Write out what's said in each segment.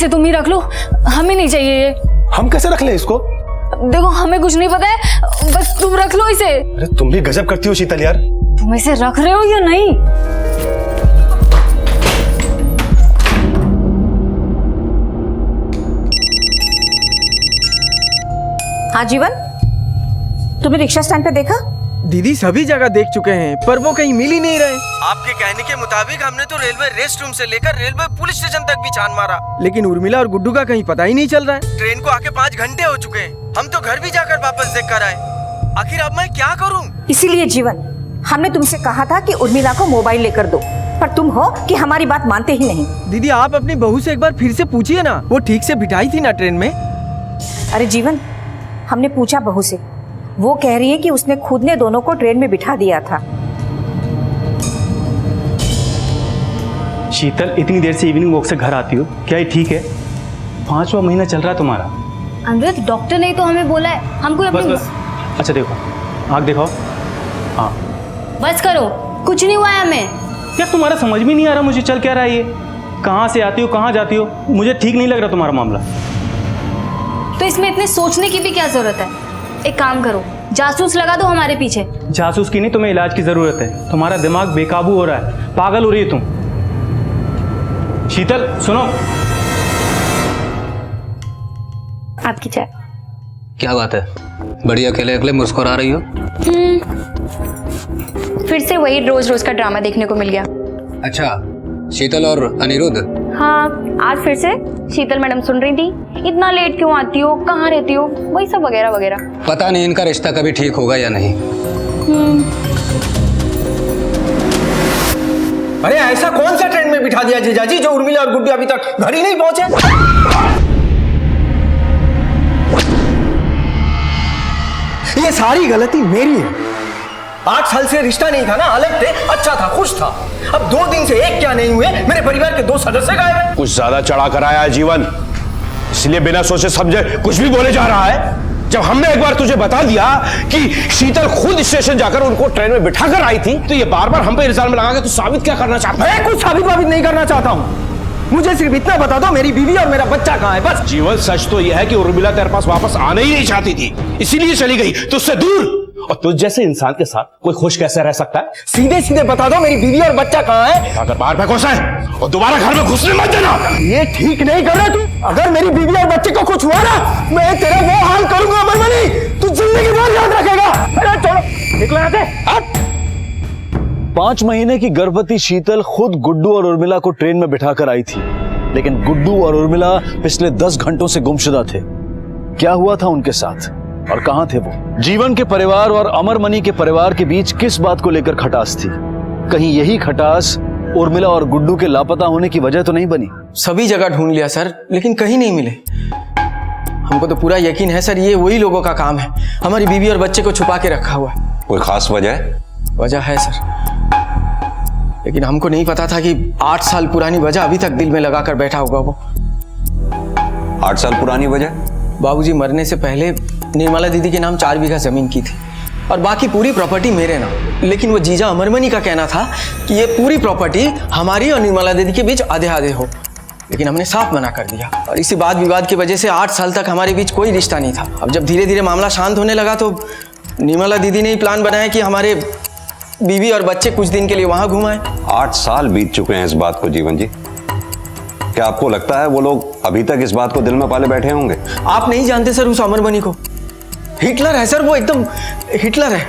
इसे तुम ही रख लो, हमें नहीं चाहिए ये। हम कैसे रख ले इसको? देखो हमें कुछ नहीं पता है, बस तुम रख लो इसे। अरे तुम भी गजब करती हो शीतल यार। तुम इसे रख रहे हो या नहीं? हाँ जीवन, तुमने रिक्शा स्टैंड पे देखा? दीदी सभी जगह देख चुके हैं पर वो कहीं मिल ही नहीं रहे। आपके कहने के मुताबिक हमने तो रेलवे रेस्ट रूम से लेकर रेलवे पुलिस स्टेशन तक भी छान मारा, लेकिन उर्मिला और गुड्डू का कहीं पता ही नहीं चल रहा है। ट्रेन को आके 5 घंटे हो चुके हैं, हम तो घर भी जाकर वापस देख कर आए। आखिर अब मैं क्या करूँ? इसीलिए जीवन, हमने तुमसे कहा था कि उर्मिला को मोबाइल लेकर दो, पर तुम हो कि हमारी बात मानते ही नहीं। दीदी आप अपनी बहू से एक बार फिर से पूछिए ना, वो ठीक से बिठाई थी ना ट्रेन में। अरे जीवन, हमने पूछा बहू से, वो कह रही है कि उसने खुद ने दोनों को ट्रेन में बिठा दिया था। शीतल, इतनी देर से इवनिंग वॉक से घर आती हो, क्या ये ठीक है? 5वां महीना चल रहा है तुम्हारा। अमृत, डॉक्टर ने तो हमें बोला है हमको बस अपनी बस, अच्छा देखो, आँख दिखाओ। हाँ बस करो, कुछ नहीं हुआ है हमें। क्या तुम्हारा समझ में नहीं आ रहा मुझे चल क्या रहा है ये? कहाँ से आती हो, कहाँ जाती हो? मुझे ठीक नहीं लग रहा तुम्हारा मामला। तो इसमें इतने सोचने की भी क्या जरूरत है? एक काम करो, जासूस लगा दो हमारे पीछे। जासूस की नहीं, तुम्हें इलाज की जरूरत है। तुम्हारा दिमाग बेकाबू हो रहा है, पागल हो रही है तुम। शीतल सुनो, आपकी चाय। क्या बात है, बड़ी अकेले अकेले मुस्कुरा रही हो? फिर से वही रोज रोज का ड्रामा देखने को मिल गया। अच्छा, शीतल और अनिरुद्ध? हाँ, आज फिर से शीतल मैडम सुन रही थी, इतना लेट क्यों आती हो, कहाँ रहती हो, वही सब वगैरह वगैरह। पता नहीं इनका रिश्ता कभी ठीक होगा या नहीं। अरे ऐसा कौन सा ट्रेन में बिठा दिया जीजाजी जो उर्मिला और गुड्डू अभी तक घर ही नहीं पहुंचे? ये सारी गलती मेरी है। 8 साल से रिश्ता नहीं था ना, अलग थे, अच्छा था, खुश था। अब 2 दिन से एक क्या नहीं हुए, मेरे परिवार के 2 सदस्य गायब हैं। कुछ ज्यादा चढ़ा कर आया है जीवन, इसलिए बिना सोचे समझे कुछ भी बोले जा रहा है। जब हमने एक बार तुझे बता दिया कि शीतल खुद स्टेशन जाकर उनको ट्रेन में बिठाकर आई थी, तो ये बार बार हम पे इल्जाम लगा के तू साबित क्या करना चाहता है? मैं कुछ साबित नहीं करना चाहता हूँ, मुझे सिर्फ इतना बता दो मेरी बीवी और मेरा बच्चा कहाँ है, बस। जीवन, सच तो यह है कि उर्मिला तेरे पास वापस आने ही नहीं चाहती थी, इसीलिए चली गई तुझसे दूर। और तुझ जैसे इंसान के साथ कोई खुश कैसे रह सकता है? सीधे सीधे बता दो मेरी बीवी और बच्चा कहाँ है। अगर बाहर पे घुसा है और दोबारा घर में घुसने मत देना। ये ठीक नहीं कर रहा तू। अगर मेरी बीवी और बच्चे को कुछ हुआ ना, मैं तेरा वो हाल करूंगा अमरमणि, तू जिंदगी भर याद रखेगा। अरे छोड़ो, निकलो यहाँ से। 5 महीने की गर्भवती शीतल खुद गुड्डू और उर्मिला को ट्रेन में बिठाकर आई थी, लेकिन गुड्डू और उर्मिला पिछले 10 घंटों से गुमशुदा थे। क्या हुआ था उनके साथ और कहां थे वो? जीवन के परिवार और अमरमणि के परिवार के बीच किस बात को लेकर खटास थी? कहीं यही खटास उर्मिला और गुड्डू के लापता होने की वजह तो नहीं बनी? सभी जगह ढूंढ लिया सर, लेकिन कहीं नहीं मिले। हमको तो पूरा यकीन है सर, ये वही लोगों का काम है, हमारी बीवी और बच्चे को छुपा के रखा हुआ है। कोई खास वजह है? वजह है सर, लेकिन हमको नहीं पता था कि 8 साल पुरानी वजह अभी तक दिल में लगाकर बैठा होगा वो। 8 साल पुरानी वजह? बाबूजी मरने से पहले निर्मला दीदी के नाम 4 बीघा जमीन की थी और बाकी पूरी प्रॉपर्टी मेरे नाम। लेकिन वो जीजा अमरमणि का कहना था कि ये पूरी प्रॉपर्टी हमारी और निर्मला दीदी के बीच आधे आधे हो, लेकिन हमने साफ मना कर दिया। और इसी वाद विवाद की वजह से 8 साल तक हमारे बीच कोई रिश्ता नहीं था। अब जब धीरे धीरे मामला शांत होने लगा तो निर्मला दीदी ने ही प्लान बनाया कि हमारे बीवी और बच्चे कुछ दिन के लिए वहां घुमाएं। 8 साल बीत चुके हैं इस बात को जीवन जी। क्या आपको लगता है वो लोग अभी तक इस बात को दिल में पाले बैठे होंगे? आप नहीं जानते सर उस अमरमणि को, हिटलर है सर, वो एकदम हिटलर है।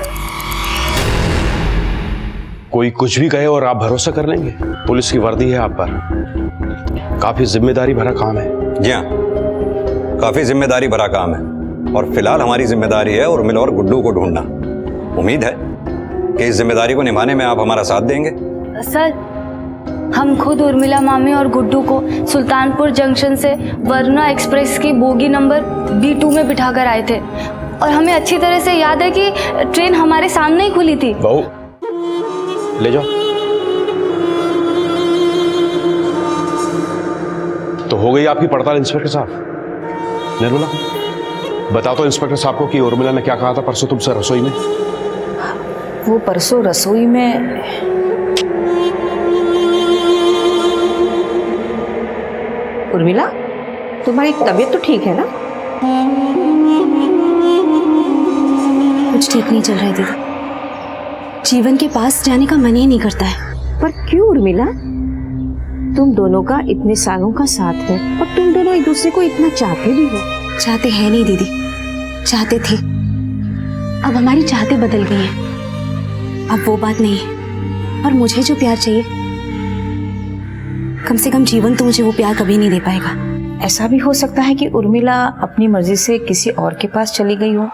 कोई कुछ भी कहे और आप भरोसा कर लेंगे? पुलिस की वर्दी है आप पर, काफी जिम्मेदारी भरा काम है। जी हाँ, काफी जिम्मेदारी भरा काम है और फिलहाल हमारी जिम्मेदारी है उर्मिला और गुड्डू को ढूंढना। उम्मीद है कि इस जिम्मेदारी को निभाने में आप हमारा साथ देंगे। सर, हम खुद उर्मिला मामी और गुड्डू को सुल्तानपुर जंक्शन से वरुणा एक्सप्रेस की बोगी नंबर B2 में बिठाकर आए थे और हमें अच्छी तरह से याद है कि ट्रेन हमारे सामने ही खुली थी। बहू, ले जाओ। तो हो गई आपकी पड़ताल इंस्पेक्टर साहब। निर्मला, बता तो इंस्पेक्टर साहब को कि उर्मिला ने क्या कहा था परसों तुमसे रसोई में? वो परसों रसोई में उर्मिला, तुम्हारी तबीयत तो ठीक है ना? कुछ ठीक नहीं चल रहा है दीदी। जीवन के पास जाने का मन ही नहीं करता है। पर क्यों उर्मिला? तुम दोनों का इतने सालों का साथ है और तुम दोनों एक दूसरे को इतना चाहते भी हो। चाहते हैं नहीं दीदी, चाहते थे, अब हमारी चाहते बदल गई हैं। अब वो बात नहीं है। और मुझे जो प्यार चाहिए, कम से कम जीवन तो मुझे वो प्यार कभी नहीं दे पाएगा। ऐसा भी हो सकता है कि उर्मिला अपनी मर्जी से किसी और के पास चली गई हो।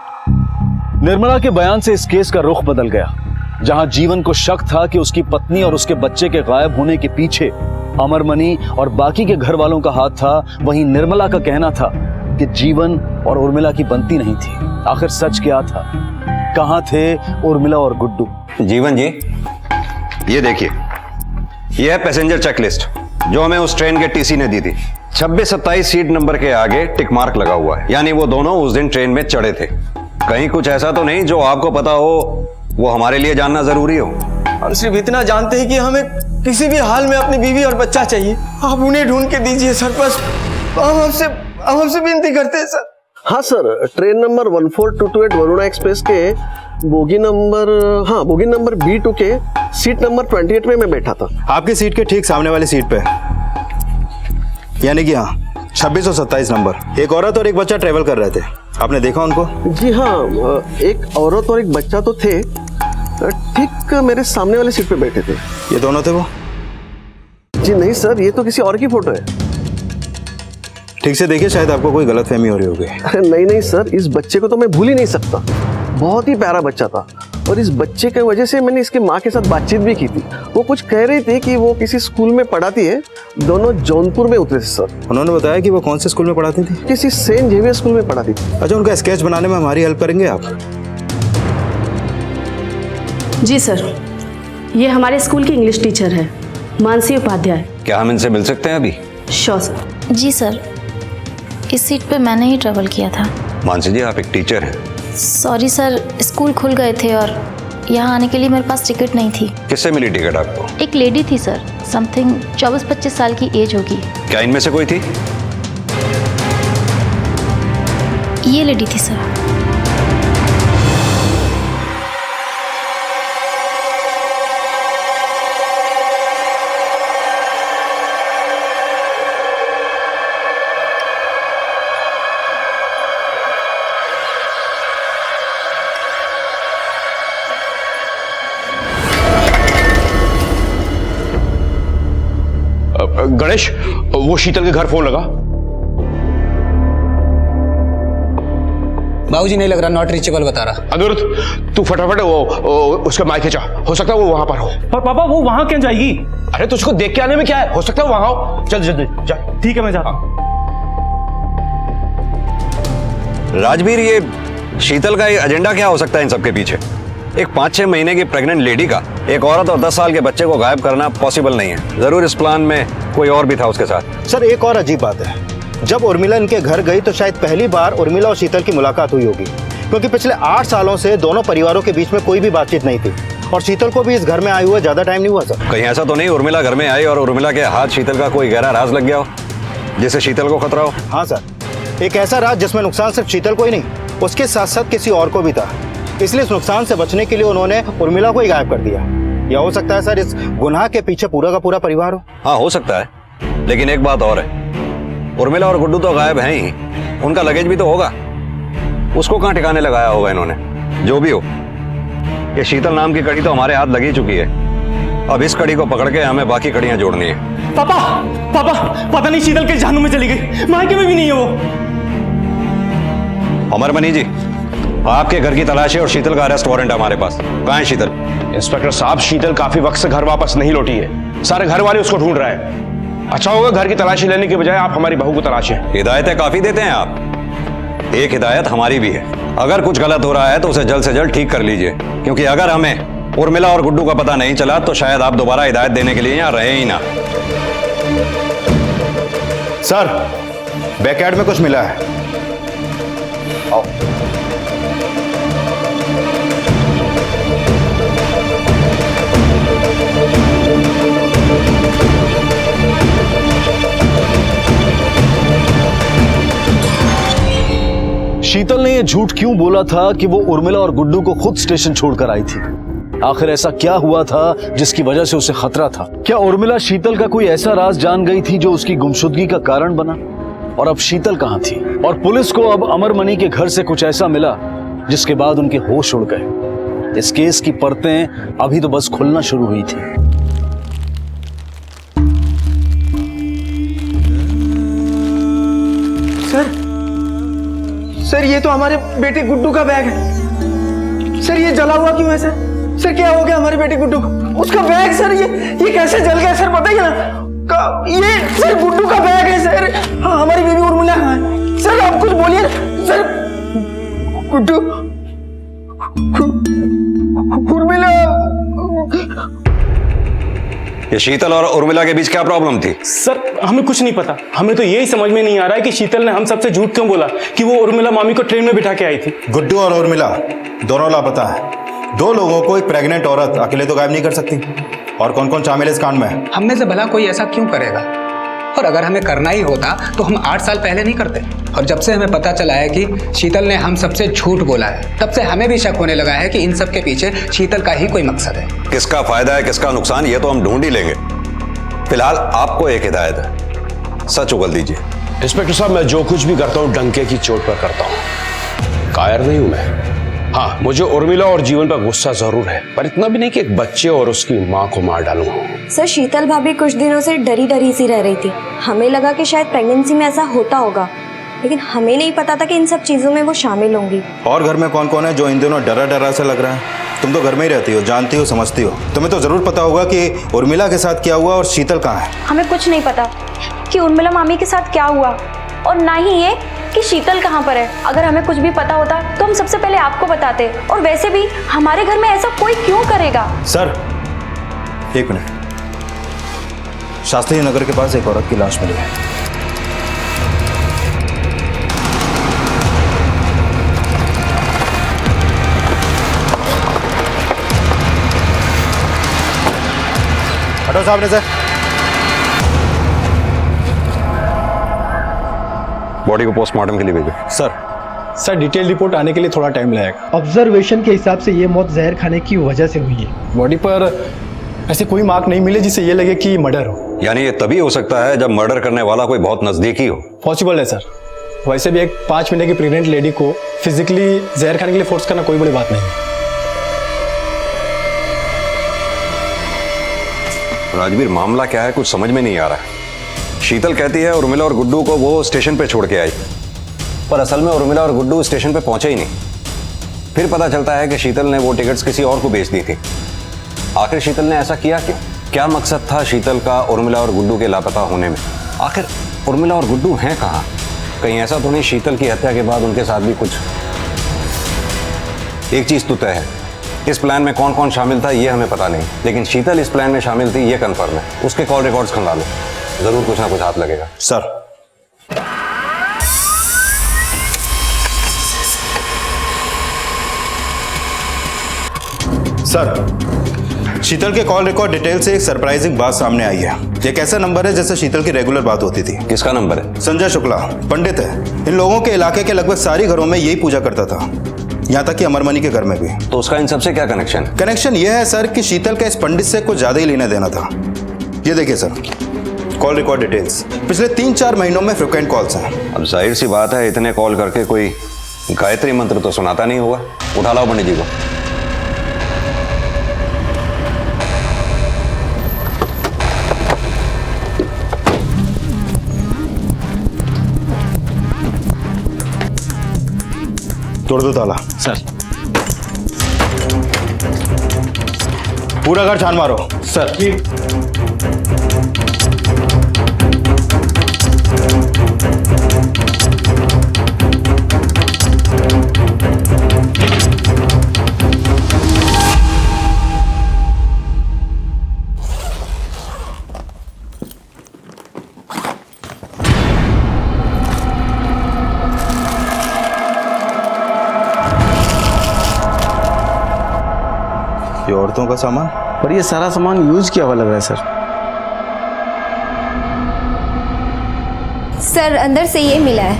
निर्मला के बयान से इस केस का रुख बदल गया। जहां जीवन को शक था कि उसकी पत्नी और उसके बच्चे के गायब होने के पीछे अमरमणि और बाकी के घर वालों का हाथ था, वहीं निर्मला का कहना था कि जीवन और उर्मिला की बनती नहीं थी। आखिर सच क्या था? कहां थे उर्मिला और गुड्डू? जीवन जी, ये देखिए, ये है पैसेंजर चेकलिस्ट जो हमें उस ट्रेन के टीसी ने दी थी। 26-27 सीट नंबर के आगे टिक मार्क लगा हुआ है, यानी वो दोनों उस दिन ट्रेन में चढ़े थे। कहीं कुछ ऐसा तो नहीं जो आपको पता हो, वो हमारे लिए जानना जरूरी हो? हम सिर्फ इतना जानते हैं कि हमें किसी भी हाल में अपनी बीवी और बच्चा चाहिए। आप उन्हें ढूंढ के दीजिए सर, बस हम आपसे विनती करते हैं सर। हाँ sir, train number 14228 Varuna express के बोगी नंबर B2 के सीट नंबर 28 में मैं बैठा था। आपकी सीट के ठीक सामने वाली सीट पे, यानी कि हाँ 26 और 27 नंबर, एक औरत और एक बच्चा ट्रेवल कर रहे थे। आपने देखा उनको? जी हाँ, एक औरत और एक बच्चा तो थे, ठीक मेरे सामने वाली सीट पे बैठे थे। ये दोनों थे वो? जी नहीं सर, ये तो किसी और की फोटो है। ठीक से देखिए, शायद आपको कोई गलतफहमी हो रही होगी। नहीं सर, इस बच्चे को तो मैं भूल ही नहीं सकता। बहुत ही प्यारा बच्चा था और इस बच्चे की वजह से मैंने इसकी माँ के साथ बातचीत भी की थी। वो कुछ कह रही थी कि वो किसी स्कूल में पढ़ाती है। दोनों जौनपुर में उतरे थे सर। उन्होंने बताया कि वो कौन से स्कूल में पढ़ाती थी? किसी सेंट जेवियर स्कूल में पढ़ाती थी। अच्छा, उनका स्केच बनाने में हमारी हेल्प करेंगे आप? जी सर, ये हमारे स्कूल की इंग्लिश टीचर है, मानसी उपाध्याय। क्या हम इनसे मिल सकते हैं अभी? Sure sir. जी सर, इस सीट पे मैंने ही ट्रेवल किया था। मानसी जी, आप एक टीचर हैं। सॉरी सर, स्कूल खुल गए थे और यहाँ आने के लिए मेरे पास टिकट नहीं थी। किससे मिली टिकट आपको? एक लेडी थी सर, समथिंग 24-25 साल की एज होगी। क्या इनमें से कोई थी? ये लेडी थी सर। गणेश, वो शीतल के घर फोन लगा। बाबूजी नहीं लग रहा, नॉट रीचेबल बता रहा। अनिरुद्ध, तू फटाफट वो उसके मायके जा, हो सकता है वो वहां पर हो। पर पापा वो वहां क्यों जाएगी? अरे तुझको देख के आने में क्या है, हो सकता है वो वहां हो। चल जल्दी जा। ठीक है, मैं जाता हूं। राजवीर, ये शीतल का एजेंडा क्या हो सकता है इन सबके पीछे? एक 5-6 महीने की प्रेग्नेंट लेडी का एक औरत और 10 साल के बच्चे को गायब करना पॉसिबल नहीं है। जरूर इस प्लान में कोई और भी था उसके साथ। सर, एक और अजीब बात है, जब उर्मिला इनके घर गई तो शायद पहली बार उर्मिला और शीतल की मुलाकात हुई होगी, क्योंकि पिछले 8 सालों से दोनों परिवारों के बीच में कोई भी बातचीत नहीं थी और शीतल को भी इस घर में आए हुए ज्यादा टाइम नहीं हुआ सर। कहीं ऐसा तो नहीं उर्मिला घर में आई और उर्मिला के हाथ शीतल का कोई गहरा राज लग गया हो जिससे शीतल को खतरा हो? हाँ सर, एक ऐसा राज जिसमें नुकसान सिर्फ शीतल को ही नहीं, उसके साथ साथ किसी और को भी था। इसलिए इस नुकसान से बचने के लिए उन्होंने उर्मिला को ही गायब कर दिया। या हो सकता है सर, इस गुनाह के पीछे पूरा का पूरा परिवार हो। हाँ, हो सकता है, लेकिन एक बात और है, उर्मिला और गुड्डू तो गायब हैं ही, उनका लगेज भी तो होगा। उसको कहाँ ठिकाने लगाया होगा इन्होंने? जो भी हो, ये शीतल नाम की कड़ी तो हमारे हाथ लगी चुकी है। अब इस कड़ी को पकड़ के हमें बाकी कड़ियां जोड़नी है। पापा पापा, पता नहीं शीतल के जानू में चली गई, मायके में भी नहीं है वो। अमरमणि जी, आपके घर की तलाश है और शीतल का अरेस्ट वारंट हमारे पास। कहाँ है शीतल? इंस्पेक्टर साहब, शीतल काफी वक्त से घर वापस नहीं लौटी है। सारे घर वाले उसको ढूंढ रहे हैं। अच्छा होगा घर की तलाशी लेने के बजाय आप हमारी बहू को तलाशें। हिदायतें काफी देते हैं आप, एक हिदायत हमारी भी है। अगर कुछ गलत हो रहा है तो उसे जल्द से जल्द ठीक कर लीजिए, क्योंकि अगर हमें उर्मिला और गुड्डू का पता नहीं चला तो शायद आप दोबारा हिदायत देने के लिए यहाँ रहे ही ना। सर, बैकयार्ड में कुछ मिला है। आओ। शीतल ने यह झूठ क्यों बोला था कि वो उर्मिला और गुड्डू को खुद स्टेशन छोड़कर आई थी? आखिर ऐसा क्या हुआ था जिसकी वजह से उसे खतरा था? क्या उर्मिला शीतल का कोई ऐसा राज जान गई थी जो उसकी गुमशुदगी का कारण बना? और अब शीतल कहां थी? और पुलिस को अब अमरमणि के घर से कुछ ऐसा मिला जिसके बाद उनके होश उड़ गए। इस केस की परतें अभी तो बस खुलना शुरू हुई थी। सर ये तो हमारे बेटे गुड्डू का बैग है। सर ये जला हुआ क्यों है सर? सर क्या हो गया हमारे बेटे गुड्डू को? उसका बैग सर, ये कैसे जल गया सर, बताइए ना। ये सर गुड्डू का बैग है सर। हाँ, हमारी बेबी उर्मिला कहाँ है? सर आप कुछ बोलिए सर। गुड्डू, उर्मिला। ये शीतल और उर्मिला के बीच क्या प्रॉब्लम थी? सर हमें कुछ नहीं पता। हमें तो यही समझ में नहीं आ रहा है कि शीतल ने हम सबसे झूठ क्यों बोला कि वो उर्मिला मामी को ट्रेन में बिठा के आई थी। गुड्डू और उर्मिला दोनों लापता है। दो लोगों को एक प्रेग्नेंट औरत अकेले तो गायब नहीं कर सकती। और कौन कौन शामिल है इस कांड में? हम में से भला कोई ऐसा क्यों करेगा? और अगर हमें करना ही होता तो हम 8 साल पहले नहीं करते। और जब से हमें पता चला है कि शीतल ने हम सबसे झूठ बोला है, तब से हमें भी शक होने लगा है कि इन सब के पीछे शीतल का ही कोई मकसद है। किसका फायदा है किसका नुकसान ये तो हम ढूंढ ही लेंगे। फिलहाल आपको एक हिदायत है, सच उगल दीजिए। इंस्पेक्टर साहब, मैं जो कुछ भी करता हूँ डंके की चोट पर करता हूँ। कायर नहीं हूं मैं। हाँ, मुझे उर्मिला और जीवन पर गुस्सा जरूर है, पर इतना भी नहीं कि एक बच्चे और उसकी माँ को मार डालूं। सर शीतल भाभी कुछ दिनों से डरी डरी सी रह रही थी। हमें लगा कि शायद प्रेगनेंसी में ऐसा होता होगा, लेकिन हमें नहीं पता था कि इन सब चीजों में वो शामिल होंगी। और घर में कौन कौन है जो इन दिनों डरा डरा सा लग रहा है? तुम तो घर में ही रहती हो, जानती हो, समझती हो। तुम्हें तो जरूर पता होगा कि उर्मिला के साथ क्या हुआ और शीतल कहाँ है। हमें कुछ नहीं पता कि उर्मिला मामी के साथ क्या हुआ, और ना ही ये कि शीतल कहाँ पर है। अगर हमें कुछ भी पता होता तो हम सबसे पहले आपको बताते। और वैसे भी हमारे घर में ऐसा कोई क्यों करेगा? सर एक मिनट, शास्त्री नगर के पास एक औरत की लाश मिली है। हटो साहब ने सर। बॉडी को पोस्टमार्टम के लिए भेजो। सर डिटेल रिपोर्ट आने के लिए थोड़ा टाइम लगेगा। ऑब्जर्वेशन के हिसाब से ये मौत जहर खाने की वजह से हुई है। बॉडी पर ऐसे कोई मार्क नहीं मिले जिससे ये लगे कि मर्डर हो। यानी ये तभी हो सकता है जब मर्डर करने वाला कोई बहुत नजदीकी हो। पॉसिबल है सर। वैसे भी एक 5 महीने की प्रेग्नेंट लेडी को फिजिकली जहर खाने के लिए फोर्स करना कोई बड़ी बात नहीं है। राजवीर, मामला क्या है कुछ समझ में नहीं आ रहा है। शीतल कहती है उर्मिला और गुड्डू को वो स्टेशन पे छोड़ के आई, पर असल में उर्मिला और गुड्डू स्टेशन पे पहुंचे ही नहीं। फिर पता चलता है कि शीतल ने वो टिकट्स किसी और को बेच दी थी। आखिर शीतल ने ऐसा किया क्यों? क्या मकसद था शीतल का उर्मिला और गुड्डू के लापता होने में? आखिर उर्मिला और गुड्डू हैं कहाँ? कहीं ऐसा तो नहीं शीतल की हत्या के बाद उनके साथ भी कुछ? एक चीज तो तय है, इस प्लान में कौन कौन शामिल था ये हमें पता नहीं, लेकिन शीतल इस प्लान में शामिल थी ये कंफर्म है। उसके कॉल रिकॉर्ड्स खंगालो, जरूर कुछ ना कुछ हाथ लगेगा। सर शीतल के कॉल रिकॉर्ड डिटेल से एक सरप्राइजिंग बात सामने आई है। एक ऐसा नंबर है जिससे शीतल की रेगुलर बात होती थी। किसका नंबर है? संजय शुक्ला, पंडित है। इन लोगों के इलाके के लगभग सारी घरों में यही पूजा करता था, यहाँ तक कि अमरमणि के घर में भी। तो उसका इन सबसे क्या कनेक्शन? कनेक्शन यह है सर कि शीतल का इस पंडित से कुछ ज्यादा ही लेना देना था। ये देखिए सर, कॉल रिकॉर्ड डिटेल्स पिछले 3-4 महीनों में फ्रिक्वेंट कॉल्स हैं। अब जाहिर सी बात है इतने कॉल करके कोई गायत्री मंत्र तो सुनाता नहीं होगा। उठा लाओ पंडित जी को। तोड़ दो ताला। सर। पूरा घर छान मारो। सर। ये औरतों का सामान, पर ये सारा सामान यूज किया हुआ लग रहा है सर। सर अंदर से ये मिला है।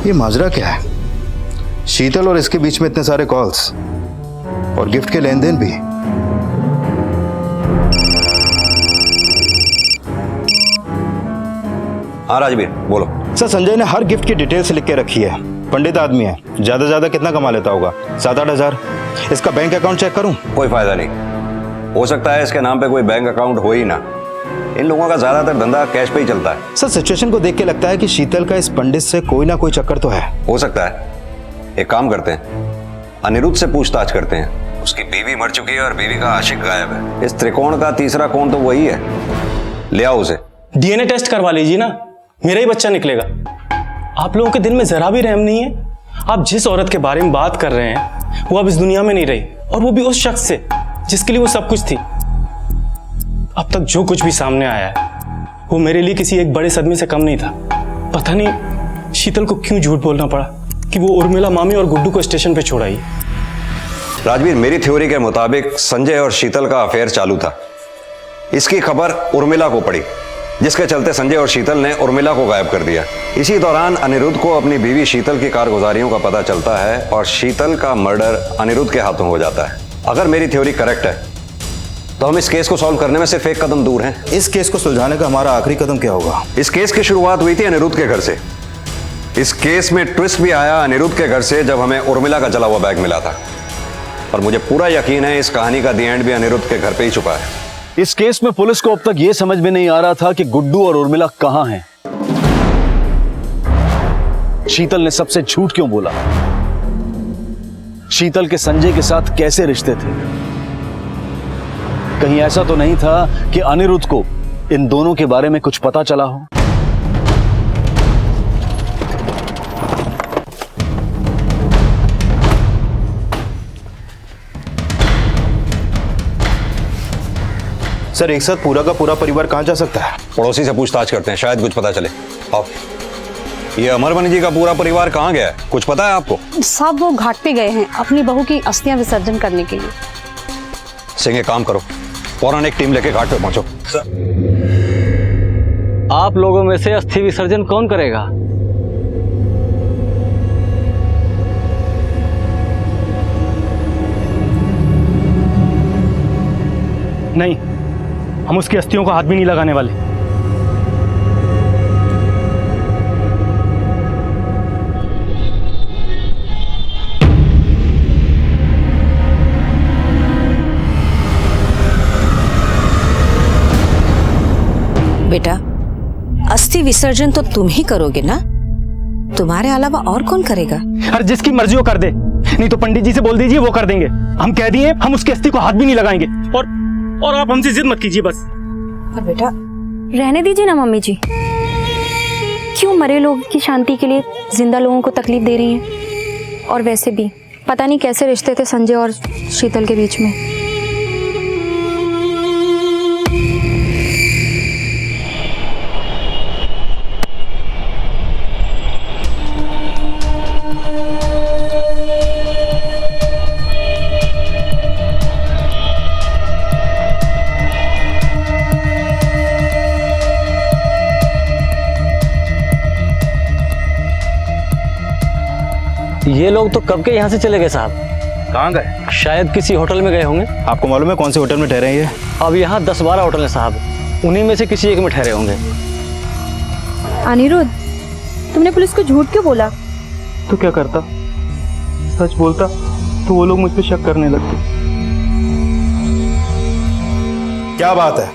ये माजरा क्या है? शीतल और इसके बीच में इतने सारे कॉल्स और गिफ्ट के लेन देन भी। हाँ राजवीर बोलो। सर, संजय ने हर गिफ्ट की डिटेल्स लिख के रखी है। पंडित आदमी है, ज्यादा ज्यादा कितना कमा लेता होगा? 7-8 हजार। इसका बैंक अकाउंट चेक करूं? कोई फायदा नहीं, हो सकता है इसके नाम पे कोई बैंक अकाउंट हो ही ना। इन लोगों का ज्यादातर धंधा कैश पे ही चलता है। सर, सिचुएशन को देख के लगता है कि शीतल का इस पंडित से कोई ना कोई चक्कर तो है। हो सकता है। एक काम करते हैं, अनिरुद्ध से पूछताछ करते हैं। उसकी बीवी मर चुकी है और बीवी का आशिक गायब है। इस त्रिकोण का तीसरा कोण तो वही है। ले आओ उसे। डीएनए टेस्ट करवा लीजिए ना, मेरा ही बच्चा निकलेगा। आप लोगों के दिल में जरा भी रहम नहीं है। आप जिस औरत के बारे में बात कर रहे हैं वो अब इस दुनिया में नहीं रही, और वो भी उस शख्स से जिसके लिए वो सब कुछ थी। अब तक जो कुछ भी सामने आया है वो मेरे लिए किसी एक बड़े सदमे से कम नहीं था। पता नहीं शीतल को क्यों झूठ बोलना पड़ा कि वो उर्मिला मामी और गुड्डू को स्टेशन पे छोड़ आई। राजवीर, मेरी थ्योरी के मुताबिक संजय और शीतल का अफेयर चालू था। इसकी खबर उर्मिला को पड़ी, जिसके चलते संजय और शीतल ने उर्मिला को गायब कर दिया। इसी दौरान अनिरुद्ध को अपनी बीवी शीतल की कारगुजारियों का पता चलता है और शीतल का मर्डर अनिरुद्ध के हाथों हो जाता है। अगर मेरी थ्योरी करेक्ट है तो हम इस केस को सॉल्व करने में सिर्फ एक कदम दूर हैं। इस केस को सुलझाने का हमारा आखिरी कदम क्या होगा? इस केस की शुरुआत हुई थी अनिरुद्ध के घर से। इस केस में ट्विस्ट भी आया अनिरुद्ध के घर से, जब हमें उर्मिला का जला हुआ बैग मिला था। और मुझे पूरा यकीन है इस कहानी का दी एंड भी अनिरुद्ध के घर पे ही छुपा है। इस केस में पुलिस को अब तक यह समझ में नहीं आ रहा था कि गुड्डू और उर्मिला कहां हैं। शीतल ने सबसे झूठ क्यों बोला? शीतल के संजय के साथ कैसे रिश्ते थे? कहीं ऐसा तो नहीं था कि अनिरुद्ध को इन दोनों के बारे में कुछ पता चला हो? सर, एक साथ पूरा का पूरा परिवार कहां जा सकता है? पड़ोसी से पूछताछ करते हैं, शायद कुछ पता चले। आओ। ये अमरमणि जी का पूरा परिवार कहाँ गया है, कुछ पता है आपको? साहब वो घाट पे गए हैं अपनी बहू की अस्थियां विसर्जन करने के लिए। सिंह, एक काम करो, फौरन एक टीम लेके घाट पे पहुंचो। आप लोगों में से अस्थि विसर्जन कौन करेगा? नहीं, हम उसकी अस्थियों को हाथ भी नहीं लगाने वाले। बेटा, अस्थि विसर्जन तो तुम ही करोगे ना? तुम्हारे अलावा और कौन करेगा? अरे जिसकी मर्जी हो कर दे, नहीं तो पंडित जी से बोल दीजिए, वो कर देंगे। हम कह दिए हम उसकी अस्थि को हाथ भी नहीं लगाएंगे। और आप हमसे जिद मत कीजिए बस। पर बेटा, रहने दीजिए ना मम्मी जी, क्यों मरे लोगों की शांति के लिए जिंदा लोगों को तकलीफ दे रही हैं? और वैसे भी पता नहीं कैसे रिश्ते थे संजय और शीतल के बीच में। ये लोग तो कब के यहाँ से चले गए साहब। कहाँ गए? शायद किसी होटल में गए होंगे। आपको मालूम है कौन से होटल में ठहरे हैं ये? अब यहाँ 10-12 होटल हैं साहब, उन्हीं में से किसी एक में ठहरे होंगे। अनिरुद्ध, तुमने पुलिस को झूठ क्यों बोला? तो क्या करता, सच बोलता तो वो लोग मुझ पे शक करने लगते। क्या बात है?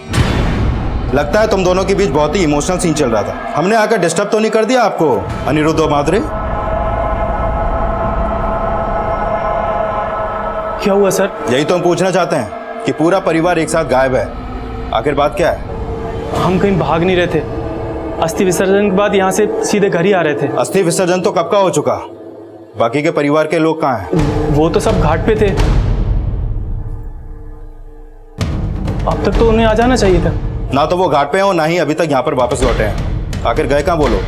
लगता है तुम दोनों के बीच बहुत ही इमोशनल सीन चल रहा था। हमने आकर डिस्टर्ब तो नहीं कर दिया आपको, अनिरुद्ध और माधुरी? क्या हुआ सर? यही तो हम पूछना चाहते हैं कि पूरा परिवार एक साथ गायब है, आखिर बात क्या है? हम कहीं भाग नहीं रहे थे। अस्थि विसर्जन के बाद यहाँ से सीधे घर ही आ रहे थे। अस्थि विसर्जन तो कब का हो चुका, बाकी के परिवार के लोग कहाँ हैं? वो तो सब घाट पे थे, अब तक तो उन्हें आ जाना चाहिए था। ना तो वो घाट पे हो, ना ही अभी तक यहाँ पर वापस लौटे हैं। आखिर गए कहाँ बोलो?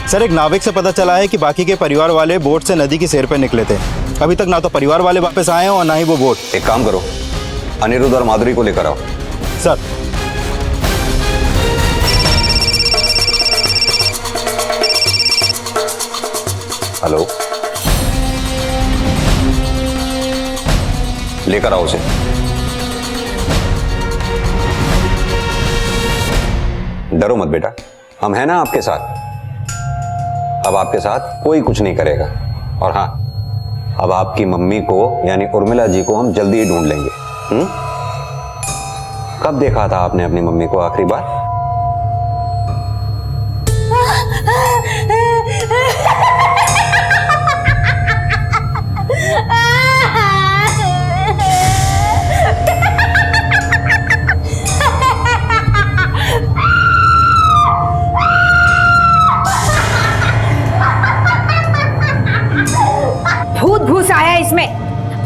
सर, एक नाविक से पता चला है कि बाकी के परिवार वाले बोट से नदी की सैर पर निकले थे अभी तक ना तो परिवार वाले वापस आए हैं और ना ही वो वोट। एक काम करो, अनिरुद्ध और माधुरी को लेकर आओ। सर। हेलो, लेकर आओ उसे। डरो मत बेटा, हम हैं ना आपके साथ। अब आपके साथ कोई कुछ नहीं करेगा। और हाँ, अब आपकी मम्मी को यानी उर्मिला जी को हम जल्दी ही ढूंढ लेंगे। कब देखा था आपने अपनी मम्मी को आखिरी बार? भूत घुस आया इसमें।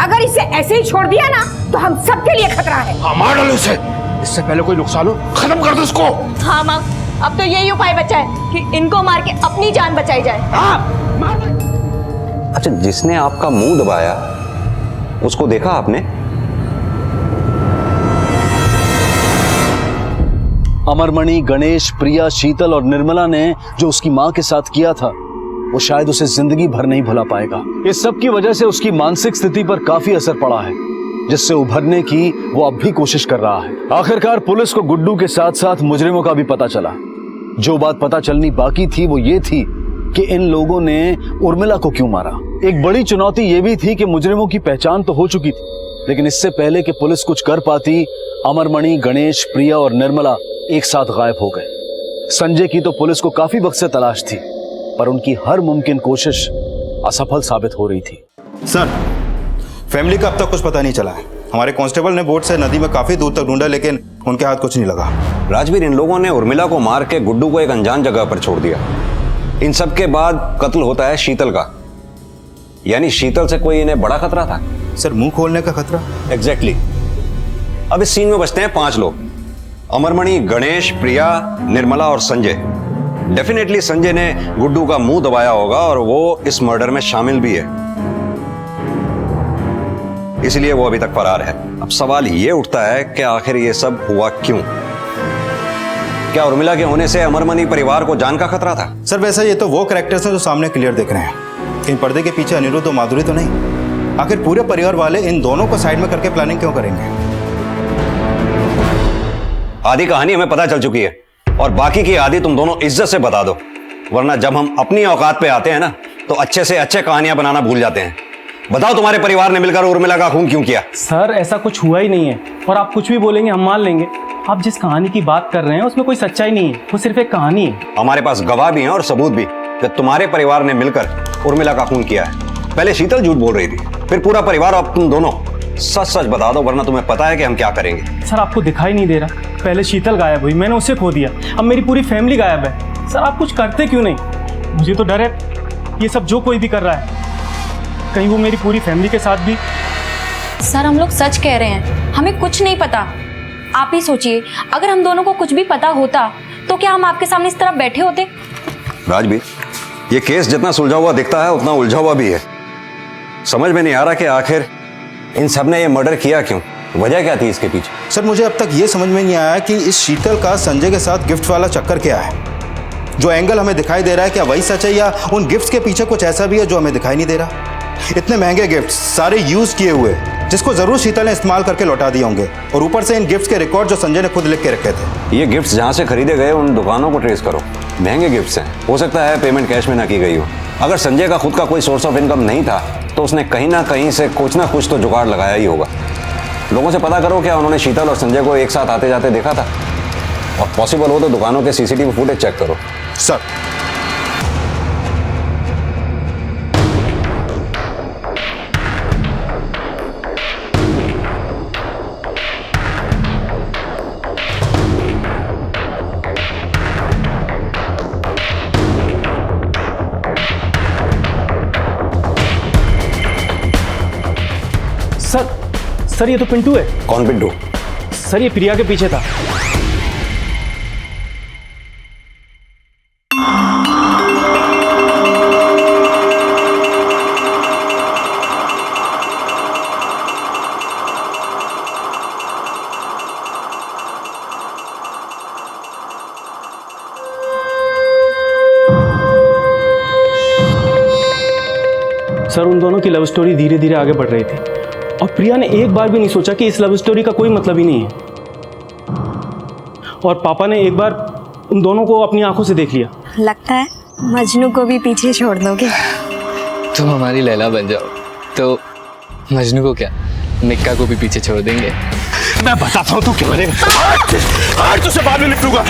अगर इसे ऐसे ही छोड़ दिया ना तो हम सबके लिए खतरा है। हाँ, मार डालो इसे, इससे पहले कोई नुकसान हो। खत्म कर दो इसको। हाँ माँ, अब तो यही उपाय बचा है कि इनको मार के अपनी जान बचाई जाए। अच्छा, जिसने आपका मुंह दबाया उसको देखा आपने? अमरमणि, गणेश, प्रिया, शीतल और निर्मला ने जो उसकी मां के साथ किया था वो शायद उसे जिंदगी भर नहीं भुला पाएगा। इस सब की वजह से उसकी मानसिक स्थिति पर काफी असर पड़ा है, जिससे उभरने की वो अब भी कोशिश कर रहा है। आखिरकार पुलिस को गुड्डू के साथ साथ मुजरिमों का भी पता चला। जो बात पता चलनी बाकी थी वो ये थी कि इन लोगों ने उर्मिला को क्यों मारा। एक बड़ी चुनौती ये भी थी कि मुजरिमों की पहचान तो हो चुकी थी, लेकिन इससे पहले कि पुलिस कुछ कर पाती, अमरमणि, गणेश, प्रिया और निर्मला एक साथ गायब हो गए। संजय की तो पुलिस को काफी वक्त से तलाश थी, पर उनकी हर मुमकिन कोशिश असफल साबित हो रही थी। सर, फैमिली का अब तक कुछ पता नहीं चला है। हमारे कांस्टेबल ने बोट से नदी में काफी दूर तक ढूंढा, लेकिन उनके हाथ कुछ नहीं लगा। राजवीर, इन लोगों ने उर्मिला को मार के गुड्डू को एक अनजान जगह पर छोड़ दिया। इन सब के बाद कत्ल होता है शीतल का, यानी शीतल से कोई इन्हें बड़ा खतरा था। सर, मुंह खोलने का खतरा। एग्जैक्टली। अब इस सीन में बचते हैं 5 लोग, अमरमणि, गणेश, प्रिया, निर्मला और संजय। डेफिनेटली संजय ने गुड्डू का मुंह दबाया होगा और वो इस मर्डर में शामिल भी है, इसलिए वो अभी तक फरार है। अब सवाल ये उठता है कि आखिर ये सब हुआ क्यों? क्या उर्मिला के होने से अमरमणि परिवार को जान का खतरा था? सर, वैसे ये तो वो कैरेक्टर्स हैं जो सामने क्लियर दिख रहे हैं, कहीं पर्दे के पीछे अनिरुद्ध और माधुरी तो नहीं। आखिर पूरे परिवार वाले इन दोनों को साइड में करके प्लानिंग क्यों करेंगे? आधी कहानी हमें पता चल चुकी है और बाकी की आधी तुम दोनों इज्जत से बता दो, वरना जब हम अपनी औकात पे आते हैं ना तो अच्छे से अच्छे कहानियां बनाना भूल जाते हैं। बताओ, तुम्हारे परिवार ने मिलकर उर्मिला का खून क्यों किया? सर, ऐसा कुछ हुआ ही नहीं है और आप कुछ भी बोलेंगे हम मान लेंगे। आप जिस कहानी की बात कर रहे हैं उसमें कोई सच्चाई नहीं है, वो सिर्फ एक कहानी है। हमारे पास गवाह भी हैं और सबूत भी कि तुम्हारे परिवार ने मिलकर उर्मिला का खून किया है। पहले शीतल झूठ बोल रही थी, फिर पूरा परिवार, अब तुम दोनों सच सच बता दो, वरना तुम्हें पता है कि हम क्या करेंगे। सर, आपको दिखाई नहीं दे रहा? पहले शीतल गायब हुई, मैंने उसे खो दिया, अब मेरी पूरी फैमिली गायब है। सर, आप कुछ करते क्यों नहीं? मुझे तो डर है ये सब जो कोई भी कर रहा है कहीं वो मेरी पूरी फैमिली के साथ भी। सर, हम लोग सच कह रहे हैं, हमें कुछ नहीं पता। आप ही सोचिए, अगर हम दोनों को कुछ भी पता होता तो क्या हम आपके सामने इस तरह बैठे होते? राजवीर, ये केस जितना सुलझा हुआ दिखता है उतना उलझा हुआ भी है। समझ में नहीं आ रहा कि आखिर इन सब ने ये मर्डर किया क्यों, वजह क्या थी इसके पीछे? सर, मुझे अब तक ये समझ में नहीं आया कि इस शीतल का संजय के साथ गिफ्ट वाला चक्कर क्या है। जो एंगल हमें दिखाई दे रहा है, क्या वही सच है या उन गिफ्ट्स के पीछे कुछ ऐसा भी है जो हमें दिखाई नहीं दे रहा? इतने महंगे गिफ्ट्स, सारे यूज किए हुए, जिसको जरूर शीतल ने इस्तेमाल करके लौटा दिए होंगे, और ऊपर से इन गिफ्ट्स के रिकॉर्ड जो संजय ने खुद लिख के रखे थे। ये गिफ्ट्स जहां से खरीदे गए उन दुकानों को ट्रेस करो। महंगे गिफ्ट्स हैं, हो सकता है पेमेंट कैश में ना की गई हो। अगर संजय का खुद का कोई सोर्स ऑफ इनकम नहीं था तो उसने कहीं ना कहीं से कुछ ना कुछ तो जुगाड़ लगाया ही होगा। लोगों से पता करो क्या उन्होंने शीतल और संजय को एक साथ आते जाते देखा था, और पॉसिबल हो तो दुकानों के सीसीटीवी फुटेज चेक करो। सर, सर, ये तो पिंटू है। कौन पिंटू? सर, ये प्रिया के पीछे था। सर उन दोनों की लव स्टोरी धीरे धीरे आगे बढ़ रही थी और प्रिया ने एक बार भी नहीं सोचा कि इस लव स्टोरी का कोई मतलब ही नहीं है। और पापा ने एक बार उन दोनों को अपनी आंखों से देख लिया। लगता है मजनू को भी पीछे छोड़ दोगे। तुम हमारी लैला बन जाओ तो मजनू को क्या, निक्का को भी पीछे छोड़ देंगे। मैं बताता हूँ तू क्या करेगा। आज तुझसे बाद में निपटूंगा।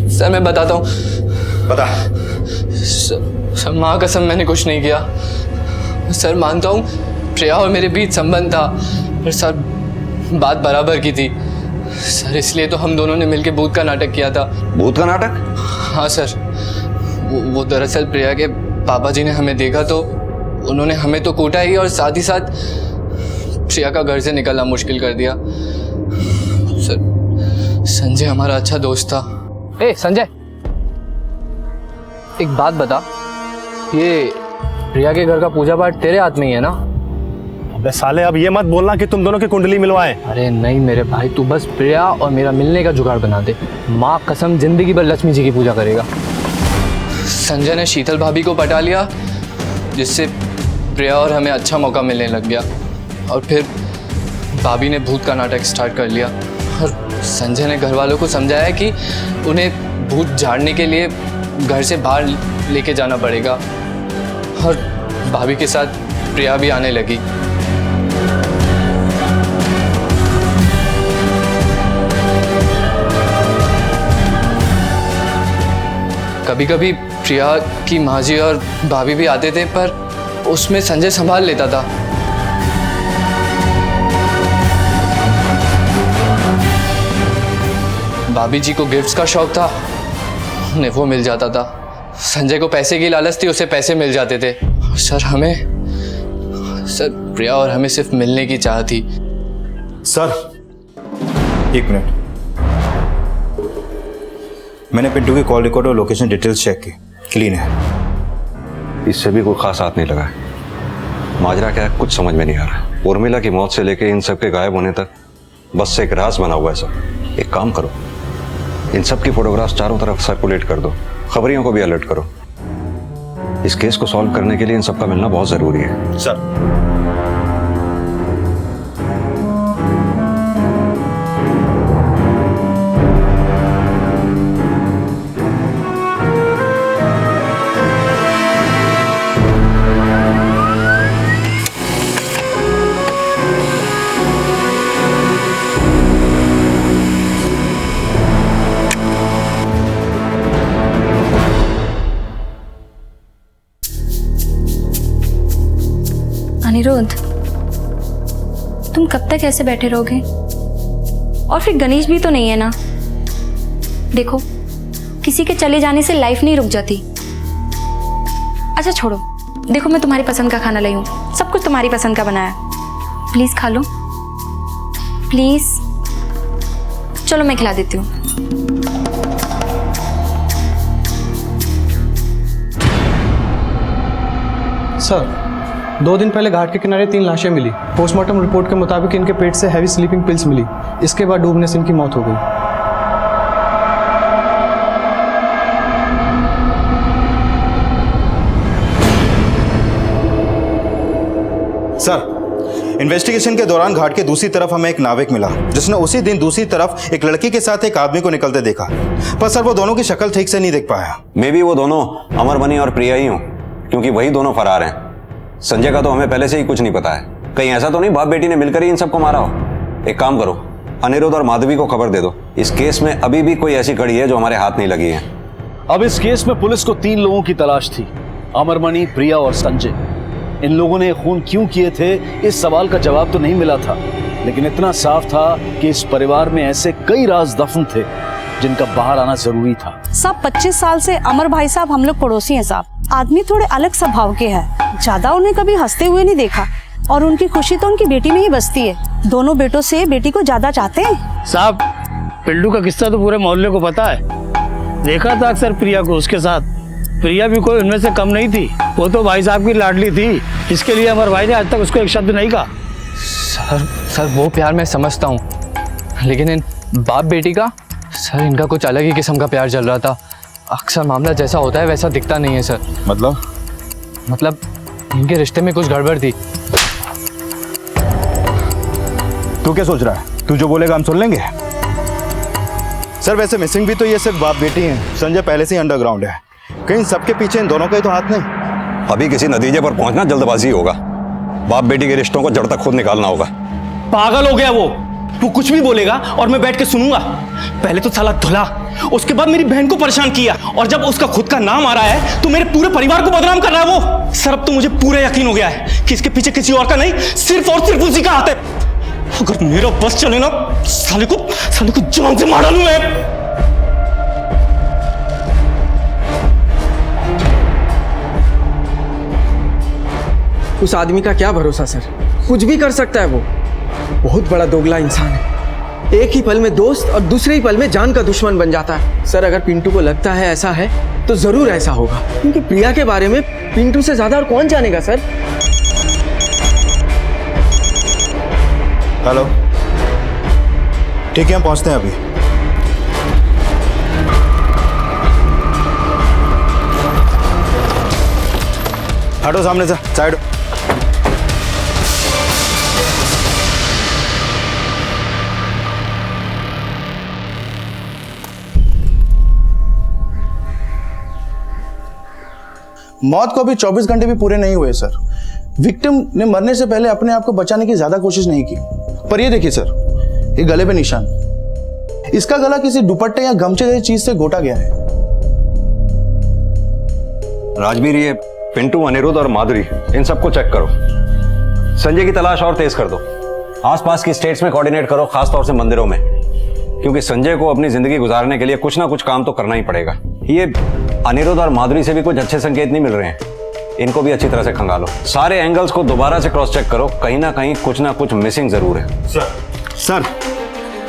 सर मैं बताता हूँ। बता। सर माँ कसम मैंने कुछ नहीं किया। सर मानता हूँ प्रिया और मेरे बीच संबंध था, पर सर बात बराबर की थी सर, इसलिए तो हम दोनों ने मिलकर भूत का नाटक किया था। भूत का नाटक? हाँ सर, वो दरअसल प्रिया के पापा जी ने हमें देखा तो उन्होंने हमें तो कूटा ही और साथ ही साथ प्रिया का घर से निकलना मुश्किल कर दिया। सर संजय हमारा अच्छा दोस्त था। ए संजय, एक बात बता, ये प्रिया के घर का पूजा पाठ तेरे हाथ में ही है ना? अबे साले, अब ये मत बोलना कि तुम दोनों की कुंडली मिलवाएं। अरे नहीं मेरे भाई, तू बस प्रिया और मेरा मिलने का जुगाड़ बना दे। माँ कसम जिंदगी भर लक्ष्मी जी की पूजा करेगा। संजय ने शीतल भाभी को पटा लिया, जिससे प्रिया और हमें अच्छा मौका मिलने लग गया। और फिर भाभी ने भूत का नाटक स्टार्ट कर लिया और संजय ने घर वालों को समझाया कि उन्हें भूत झाड़ने के लिए घर से बाहर लेके जाना पड़ेगा। और भाभी के साथ प्रिया भी आने लगी। कभी कभी प्रिया की माँ जी और भाभी भी आते थे, पर उसमें संजय संभाल लेता था। भाभी जी को गिफ्ट्स का शौक था, उन्हें वो मिल जाता था। संजय को पैसे की लालच थी, उसे पैसे मिल जाते थे। सर प्रिया और हमें सिर्फ मिलने की चाह थी। सर एक मिनट, मैंने पिंटू की कॉल रिकॉर्ड और लोकेशन डिटेल्स चेक की, क्लीन है। इससे भी कोई खास हाथ नहीं लगा है। माजरा क्या है कुछ समझ में नहीं आ रहा। उर्मिला की मौत से लेके इन सब के गायब होने तक बस एक राज बना हुआ है सब। एक काम करो, इन सब की फोटोग्राफ्स चारों तरफ सर्कुलेट कर दो, खबरियों को भी अलर्ट करो। इस केस को सॉल्व करने के लिए इन सब का मिलना बहुत जरूरी है। सर अनिरुद्ध, तुम कब तक ऐसे बैठे रहोगे? और फिर गणेश भी तो नहीं है ना। देखो, किसी के चले जाने से लाइफ नहीं रुक जाती। अच्छा छोड़ो, देखो मैं तुम्हारी पसंद का खाना लाई हूँ, सब कुछ तुम्हारी पसंद का बनाया। प्लीज खा लो, प्लीज। चलो मैं खिला देती हूँ। सर 2 दिन पहले घाट के किनारे 3 लाशें मिली। पोस्टमार्टम रिपोर्ट के मुताबिक इनके पेट से हैवी स्लीपिंग पिल्स मिली। इसके बाद डूबने से इनकी मौत हो गई। सर, इन्वेस्टिगेशन के दौरान घाट के दूसरी तरफ हमें एक नाविक मिला, जिसने उसी दिन दूसरी तरफ एक लड़की के साथ एक आदमी को निकलते देखा। पर सर वो दोनों की शक्ल ठीक से नहीं देख पाया। मे बी वो दोनों अमरमणि और प्रिया ही हों, क्योंकि वही दोनों फरार हैं। संजय का तो हमें पहले से ही कुछ नहीं पता है। कहीं ऐसा तो नहीं बाप बेटी ने मिलकर ही इन सबको मारा हो। एक काम करो, अनिरुद्ध और माधवी को खबर दे दो। इस केस में अभी भी कोई ऐसी कड़ी है जो हमारे हाथ नहीं लगी है। अब इस केस में पुलिस को 3 लोगों की तलाश थी, अमरमणि, प्रिया और संजय। इन लोगों ने खून क्यों किए थे, इस सवाल का जवाब तो नहीं मिला था, लेकिन इतना साफ था कि इस परिवार में ऐसे कई राज दफन थे जिनका बाहर आना जरूरी था। सब 25 साल से अमर भाई साहब हम लोग पड़ोसी हैं साहब। आदमी थोड़े अलग स्वभाव के हैं, ज्यादा उन्हें कभी हंसते हुए नहीं देखा और उनकी खुशी तो उनकी बेटी में ही बसती है। दोनों बेटों से बेटी को ज्यादा चाहते हैं। साहब पिल्लू का किस्सा तो पूरे मोहल्ले को पता है। देखा था अक्सर प्रिया को उसके साथ। प्रिया भी कोई उनमें से कम नहीं थी, वो तो भाई साहब की लाडली थी। इसके लिए अमर भाई ने आज तक उसको एक शब्द नहीं कहा। सर वो प्यार मैं समझता हूँ, लेकिन इन बाप बेटी का सर इनका कुछ अलग ही किस्म का प्यार चल रहा था। अक्सर मामला जैसा होता है वैसा दिखता नहीं है सर। मतलब मतलब इनके रिश्ते में कुछ गड़बड़ थी। तू क्या सोच रहा है? तू जो बोलेगा हम सुन लेंगे। सर वैसे मिसिंग भी तो ये सिर्फ बाप बेटी हैं। संजय पहले से ही अंडरग्राउंड है, कहीं सबके पीछे इन दोनों का ही तो हाथ नहीं। अभी किसी नतीजे पर पहुंचना जल्दबाजी होगा। बाप बेटी के रिश्तों को जड़ तक खुद निकालना होगा। पागल हो गया वो। तू कुछ भी बोलेगा और मैं बैठ के सुनूंगा। पहले तो साला धुला, उसके बाद मेरी बहन को परेशान किया, और जब उसका खुद का नाम आ रहा है तो मेरे पूरे परिवार को बदनाम कर रहा है वो। सर अब तो मुझे पूरा यकीन हो गया है कि इसके पीछे किसी और का नहीं, सिर्फ और सिर्फ उसी का हाथ है। अगर मेरा बस चले ना, साले को जान से मार डालूं मैं। उस आदमी का क्या भरोसा सर, कुछ भी कर सकता है वो। बहुत बड़ा दोगला इंसान है। एक ही पल में दोस्त और दूसरे ही पल में जान का दुश्मन बन जाता है। सर अगर पिंटू को लगता है ऐसा है तो जरूर ऐसा होगा, क्योंकि प्रिया के बारे में पिंटू से ज्यादा और कौन जानेगा सर। हेलो, ठीक है हम पहुंचते हैं अभी। हटो सामने से, साइड। मौत को अभी 24 घंटे भी पूरे नहीं हुए सर। विक्टिम ने मरने से पहले अपने आप को बचाने की ज्यादा कोशिश नहीं की। पर ये देखिए सर, ये गले पे निशान, इसका गला किसी दुपट्टे या गमछे जैसी चीज से घोटा गया है। राजवीर, ये पिंटू, अनिरुद्ध और माधुरी, इन सबको चेक करो। संजय की तलाश और तेज कर दो। आसपास की स्टेट्स में कोऑर्डिनेट करो, खासतौर से मंदिरों में, क्योंकि संजय को अपनी जिंदगी गुजारने के लिए कुछ ना कुछ काम तो करना ही पड़ेगा। ये अनिरुद्ध और माधुरी से भी कुछ अच्छे संकेत नहीं मिल रहे हैं, इनको भी अच्छी तरह से खंगालो। सारे एंगल्स को दोबारा से क्रॉस चेक करो, कहीं ना कुछ मिसिंग जरूर है। सर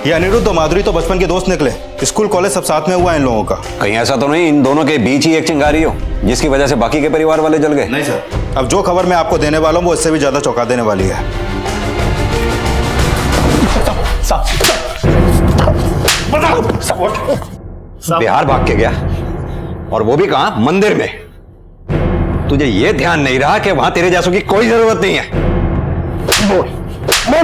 ये अनिरुद्ध और माधुरी तो बचपन के दोस्त निकले, स्कूल कॉलेज सब साथ में हुआ है इन लोगों का। कहीं ऐसा तो नहीं इन दोनों के बीच ही एक चिंगारी हो जिसकी वजह से बाकी के परिवार वाले जल गए? नहीं सर, अब जो खबर मैं आपको देने वाला हूँ वो इससे भी ज्यादा चौंका देने वाली है। बिहार भाग के गया, और वो भी कहां? मंदिर में। तुझे ये ध्यान नहीं रहा कि वहां तेरे जैसों की कोई जरूरत नहीं है। बोल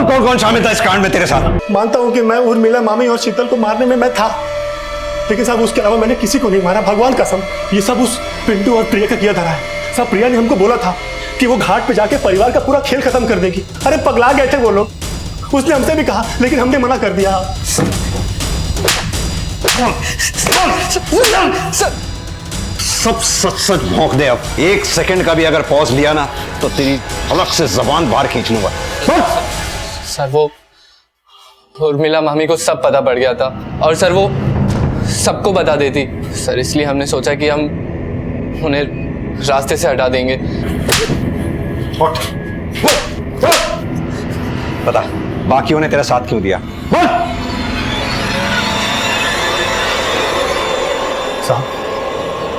कौन कौन शामिल था इस कांड में तेरे साथ? मानता हूं कि मैं उर्मिला मामी और शीतल को मारने में मैं था, लेकिन साहब उसके अलावा मैंने किसी को नहीं मारा, भगवान कसम। ये सब उस पिंटू और प्रिया का किया धरा है। साहब प्रिया ने हमको बोला था कि वो घाट पे जाके परिवार का पूरा खेल खत्म कर देगी। अरे पगला गए थे वो लोग, उसने हमसे भी कहा लेकिन हमने मना कर दिया। सब सच सच भौंक दे। अब एक सेकंड का भी अगर पॉज लिया ना तो तेरी अलग से जबान बाहर खींच लूंगा। सर वो उर्मिला मामी को सब पता पड़ गया था, और सर वो सबको बता देती सर, इसलिए हमने सोचा कि हम उन्हें रास्ते से हटा देंगे। बता, बाकियों ने तेरा साथ क्यों दिया? साहब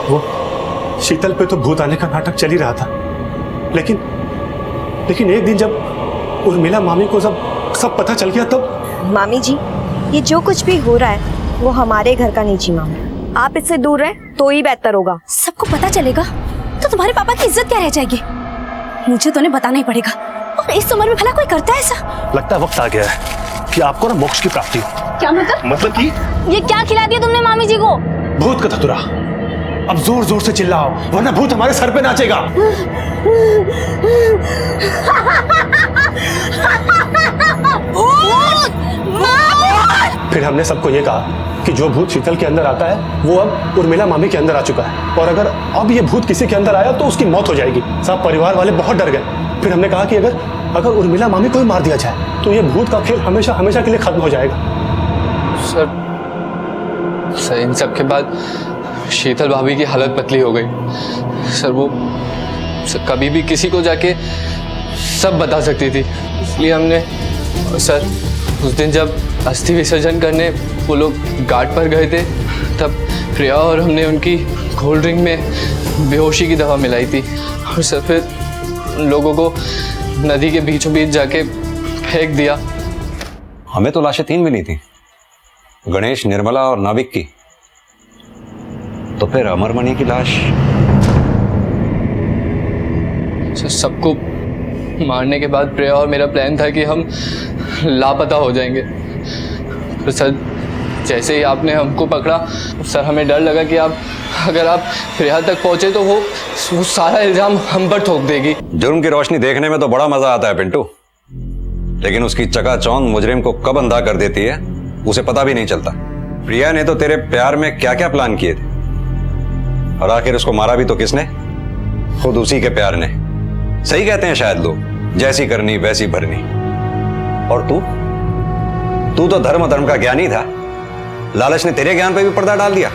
वो शीतल पे तो भूत आने का नाटक चल ही रहा था, लेकिन एक दिन जब उर्मिला मामी को सब पता चल गया तब। मामी जी, ये जो कुछ भी हो रहा है वो हमारे घर का निजी मामला, आप इससे दूर रहें तो ही बेहतर होगा। सबको पता चलेगा तो तुम्हारे पापा की इज्जत क्या रह जाएगी? मुझे तो उन्हें बताना ही पड़ेगा। और इस उम्र में भला कोई करता है ऐसा? लगता है वक्त आ गया है कि आपको ना मोक्ष की प्राप्ति हो। क्या मतलब कि ये क्या खिला दिया तुमने मामी जी को? भूत का धतुरा। अब जोर जोर से चिल्लाओ वरना भूत हमारे सर पे नाचेगा। फिर हमने सबको ये कहा कि जो भूत शीतल के अंदर आता है वो अब उर्मिला मामी के अंदर आ चुका है, और अगर अब ये भूत किसी के अंदर आया तो उसकी मौत हो जाएगी। सब परिवार वाले बहुत डर गए। फिर हमने कहा कि अगर उर्मिला मामी को ही मार दिया जाए तो ये भूत का खेल हमेशा हमेशा के लिए खत्म हो जाएगा। सर इन सब के बाद शीतल भाभी की हालत पतली हो गई। सर वो कभी भी किसी को जाके सब बता सकती थी, इसलिए हमने सर उस दिन जब अस्थि विसर्जन करने वो लोग घाट पर गए थे तब प्रिया और हमने उनकी कोल्ड ड्रिंक में बेहोशी की दवा मिलाई थी, और सर फिर उन लोगों को नदी के बीचों बीच जाके फेंक दिया। हमें तो लाशें 3 मिली थी, गणेश, निर्मला और नाविक की। तो फिर अमरमणि की लाश? सबको मारने के बाद प्रिया और मेरा प्लान था कि हम लापता हो जाएंगे। तो सर, जैसे ही आपने हमको पकड़ा सर, हमें डर लगा कि अगर आप प्रिया तक पहुंचे तो वो सारा इल्जाम हम पर ठोक देगी। जुर्म की रोशनी देखने में तो बड़ा मजा आता है पिंटू, लेकिन उसकी चकाचौंध मुजरिम को कब अंधा कर देती है उसे पता भी नहीं चलता। प्रिया ने तो तेरे प्यार में क्या क्या प्लान किए थे, और आखिर उसको मारा भी तो किसने? खुद उसी के प्यार ने। सही कहते हैं शायद लोग, जैसी करनी वैसी भरनी। और तू तो धर्म का ज्ञानी था, लालच ने तेरे ज्ञान पे भी पर्दा डाल दिया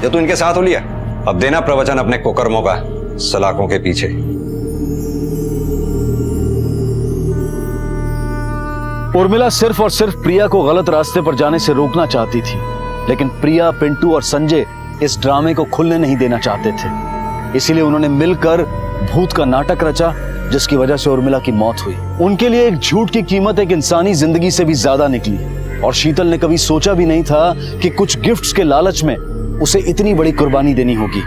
जो तू इनके साथ हो लिया। अब देना प्रवचन अपने कुकर्मों का सलाखों के पीछे। उर्मिला सिर्फ और सिर्फ प्रिया को गलत रास्ते पर जाने से रोकना चाहती थी, लेकिन प्रिया, पिंटू और संजय इस ड्रामे को खुलने नहीं देना चाहते थे। इसीलिए उन्होंने मिलकर भूत का नाटक रचा, जिसकी वजह से उर्मिला की मौत हुई। उनके लिए एक झूठ की कीमत एक इंसानी जिंदगी से भी ज्यादा निकली, और शीतल ने कभी सोचा भी नहीं था कि कुछ गिफ्ट्स के लालच में उसे इतनी बड़ी कुर्बानी देनी होगी,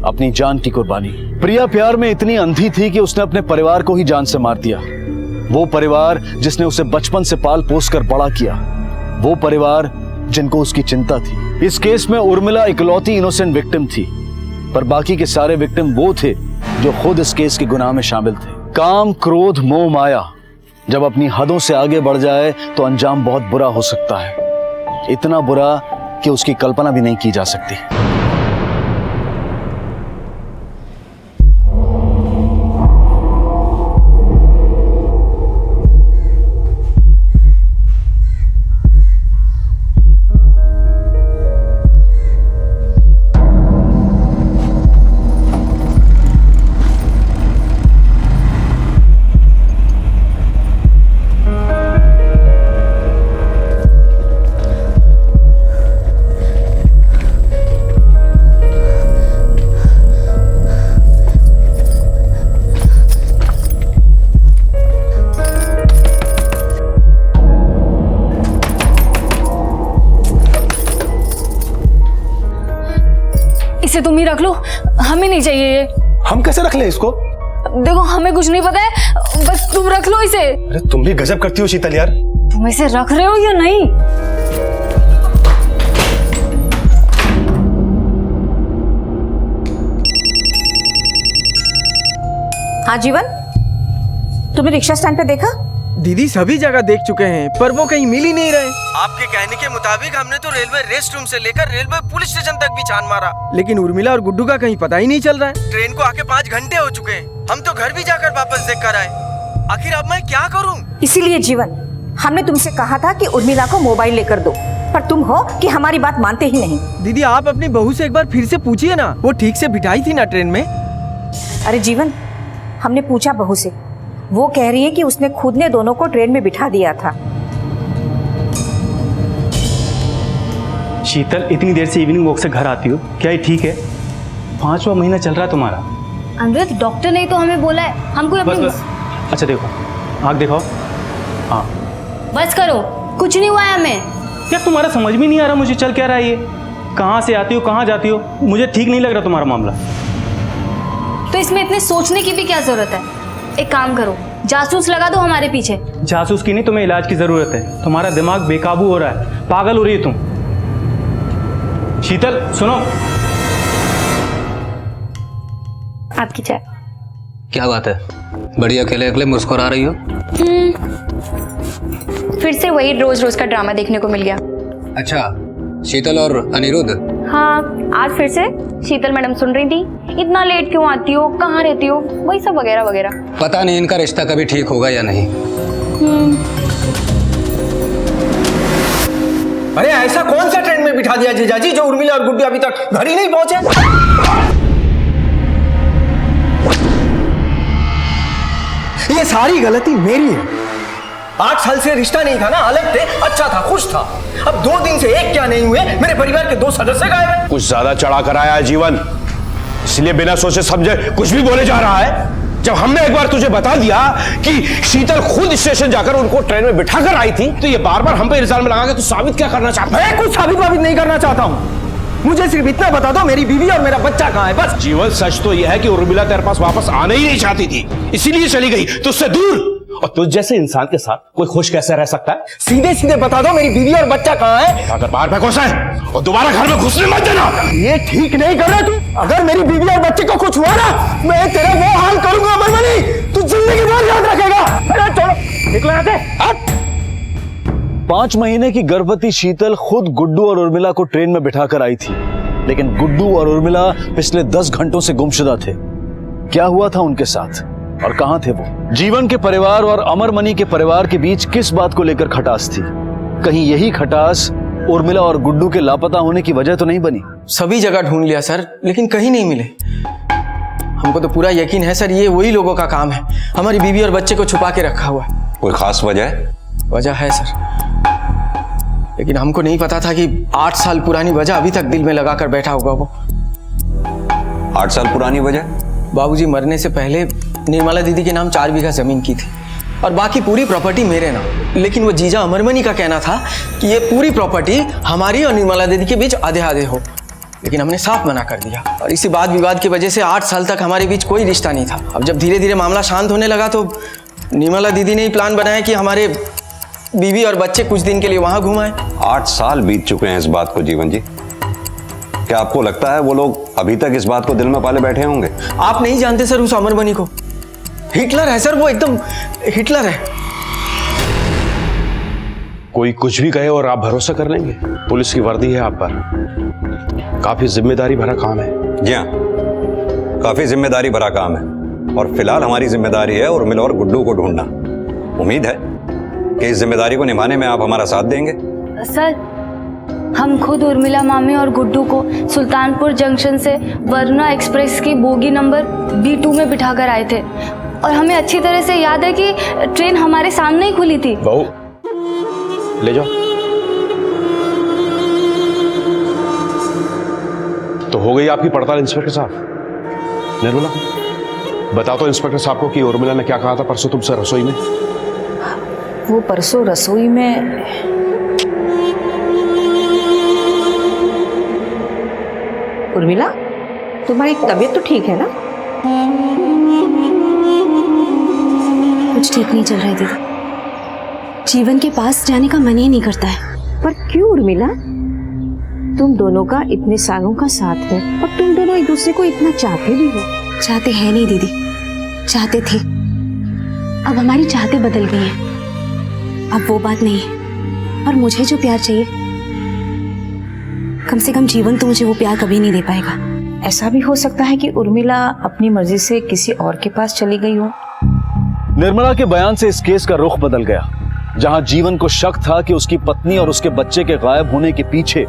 अपनी जान की कुर्बानी। प्रिया प्यार में इतनी अंधी थी कि उसने अपने परिवार को ही जान से मार दिया। वो परिवार जिसने उसे बचपन से पाल पोस कर बड़ा किया, वो परिवार जिनको उसकी चिंता थी। इस केस में उर्मिला इकलौती इनोसेंट विक्टिम थी, पर बाकी के सारे विक्टिम वो थे जो खुद इस केस के गुनाह में शामिल थे। काम, क्रोध, मोह, माया जब अपनी हदों से आगे बढ़ जाए तो अंजाम बहुत बुरा हो सकता है, इतना बुरा कि उसकी कल्पना भी नहीं की जा सकती। इसे तुम ही रख लो, हमें नहीं चाहिए ये। हम कैसे रख ले इसको? देखो, हमें कुछ नहीं पता है, बस तुम रख लो इसे। अरे तुम भी गजब करती हो शीतल यार। तुम इसे रख रहे हो या नहीं? हाँ जीवन, तुमने रिक्शा स्टैंड पे देखा? दीदी सभी जगह देख चुके हैं, पर वो कहीं मिल ही नहीं रहे। आपके कहने के मुताबिक हमने तो रेलवे रेस्ट रूम से लेकर रेलवे पुलिस स्टेशन तक भी छान मारा, लेकिन उर्मिला और गुड्डू का कहीं पता ही नहीं चल रहा है। ट्रेन को आके 5 घंटे हो चुके हैं, हम तो घर भी जाकर वापस देख कर आए। आखिर अब मैं क्या करूं? इसीलिए जीवन, हमने तुमसे कहा था कि उर्मिला को मोबाइल लेकर दो, पर तुम हो कि हमारी बात मानते ही नहीं। दीदी आप अपनी बहू से एक बार फिर से पूछिए ना, वो ठीक से बिठाई थी ना ट्रेन में। अरे जीवन, हमने पूछा बहू से, वो कह रही है कि उसने खुद ने दोनों को ट्रेन में बिठा दिया था। शीतल, इतनी देर से इवनिंग वॉक से घर आती हो, क्या ये ठीक है? 5वां महीना चल रहा है तुम्हारा। अमृत, डॉक्टर ने तो हमें बोला है हमको बस अपनी... बस, अच्छा देखो, आँख दिखाओ। हाँ बस करो, कुछ नहीं हुआ है हमें। यार तुम्हारा समझ में नहीं आ रहा मुझे चल क्या रहा है ये। कहाँ से आती हो, कहाँ जाती हो, मुझे ठीक नहीं लग रहा तुम्हारा मामला। तो इसमें इतने सोचने की भी क्या जरूरत है? एक काम करो, जासूस लगा दो हमारे पीछे। जासूस की नहीं, तुम्हें इलाज की जरूरत है। तुम्हारा दिमाग बेकाबू हो रहा है, पागल हो रही है तुम। शीतल सुनो, आपकी चाय। क्या बात है, बड़ी अकेले अकेले मुस्कुरा रही हो? फिर से वही रोज रोज का ड्रामा देखने को मिल गया। अच्छा, शीतल और अनिरुद्ध? हाँ, आज फिर से शीतल मैडम सुन रही थी, इतना लेट क्यों आती हो, कहाँ रहती हो, वही सब वगैरह वगैरह। पता नहीं इनका रिश्ता कभी ठीक होगा या नहीं। अरे ऐसा कौन सा ट्रेन में बिठा दिया जीजाजी जो उर्मिला और गुड्डू अभी तक घर ही नहीं पहुंचे? ये सारी गलती मेरी है। 8 साल से रिश्ता नहीं था ना, अलग थे, अच्छा था, खुश था। अब 2 दिन से एक क्या नहीं हुए, मेरे परिवार के 2 सदस्य गायब हैं। कुछ ज्यादा चढ़ा कर आया है जीवन, इसलिए बिना सोचे समझे कुछ भी बोले जा रहा है। जब हमने एक बार तुझे बता दिया कि शीतल खुद स्टेशन जाकर उनको ट्रेन में बिठाकर आई थी, तो ये बार बार हम पे इल्जाम लगा के तू साबित क्या करना चाहता है? मैं कुछ साबित नहीं करना चाहता हूँ। मुझे सिर्फ इतना बता दो, मेरी बीवी और मेरा बच्चा कहाँ है, बस। जीवन, सच तो यह है कि उर्मिला तेरे पास वापस आना ही नहीं चाहती थी, इसीलिए चली गई तुझसे दूर। और तुझ जैसे इंसान के साथ कोई खुश कैसे रह सकता है? सीधे सीधे बता दो, मेरी बीवी और बच्चा कहाँ है? अगर बाहर पे घुसा है और दोबारा घर में घुसने मत देना। ये ठीक नहीं कर रहा तू। अगर मेरी बीवी और बच्चे को कुछ हुआ ना, मैं तेरा वो हाल करूंगा अमरमणि, तू जिंदगी भर याद रखेगा। अरे चलो निकलो यहाँ से। 5 महीने की गर्भवती शीतल खुद गुड्डू और उर्मिला को ट्रेन में बिठाकर आई थी, लेकिन गुड्डू और उर्मिला पिछले 10 घंटों से गुमशुदा थे। क्या हुआ था उनके साथ और कहां थे वो? जीवन के परिवार और अमरमणि के परिवार के बीच किस बात को लेकर खटास थी? कहीं यही खटास उर्मिला और गुड्डू के लापता होने की वजह तो नहीं बनी? सभी जगह ढूंढ लिया सर, लेकिन कहीं नहीं मिले। हमको तो पूरा यकीन है सर, ये वही लोगों का काम है, हमारी बीवी और बच्चे को छुपा के रखा हुआ है। कोई खास वजह है? वजह है सर, लेकिन हमको नहीं पता था कि 8 साल पुरानी वजह अभी तक दिल में लगाकर बैठा होगा वो। 8 साल पुरानी वजह? बाबूजी मरने से पहले निर्मला दीदी के नाम 4 बीघा जमीन की थी और बाकी पूरी प्रॉपर्टी मेरे नाम। लेकिन वो जीजा अमरमणि का कहना था कि ये पूरी प्रॉपर्टी हमारी और निर्मला दीदी के बीच आधे आधे हो, लेकिन हमने साफ मना कर दिया। और इसी वाद विवाद की वजह से 8 साल तक हमारे बीच कोई रिश्ता नहीं था। अब जब धीरे धीरे मामला शांत होने लगा तो निर्मला दीदी ने ही प्लान बनाया कि हमारे बीवी और बच्चे कुछ दिन के लिए वहां घुमाएं। 8 साल बीत चुके हैं इस बात को जीवन जी। क्या आपको लगता है वो लोग अभी तक इस बात को दिल में पाले बैठे होंगे? आप नहीं जानते सर उस अमरमणि को। हिटलर है सर, वो एकदम हिटलर है। कोई कुछ भी कहे और आप भरोसा कर लेंगे? पुलिस की वर्दी है आप पर, काफी जिम्मेदारी भरा काम है। जी हाँ, काफी जिम्मेदारी भरा काम है और फिलहाल हमारी जिम्मेदारी है उर्मिला और गुड्डू को ढूंढना। उम्मीद है कि इस जिम्मेदारी को निभाने में आप हमारा साथ देंगे। सर, हम खुद उर्मिला मामी और गुड्डू को सुल्तानपुर जंक्शन से वरुणा एक्सप्रेस की बोगी नंबर B2 में बिठाकर आए थे और हमें अच्छी तरह से याद है कि ट्रेन हमारे सामने ही खुली थी। बहू, ले जाओ। तो हो गई आपकी पड़ताल इंस्पेक्टर साहब। निर्मला, बता तो इंस्पेक्टर साहब को कि उर्मिला ने क्या कहा था परसों तुमसे रसोई में? वो परसों रसोई में उर्मिला, तुम्हारी तबीयत तो ठीक है ना? कुछ ठीक नहीं चल रहा है दीदी, जीवन के पास जाने का मन ही नहीं करता है। पर क्यों उर्मिला? तुम दोनों का इतने सालों का साथ है और तुम दोनों एक दूसरे को इतना चाहते भी हो। चाहते हैं नहीं दीदी, चाहते थे, अब हमारी चाहते बदल गई हैं। अब वो बात नहीं है और मुझे जो प्यार चाहिए, कम से कम जीवन तो मुझे वो प्यार कभी नहीं दे पाएगा। ऐसा भी हो सकता है कि उर्मिला अपनी मर्जी से किसी और के पास चली गई हो। निर्मला के बयान से इस केस का रुख बदल गया। जहां जीवन को शक था कि उसकी पत्नी और उसके बच्चे के गायब होने के पीछे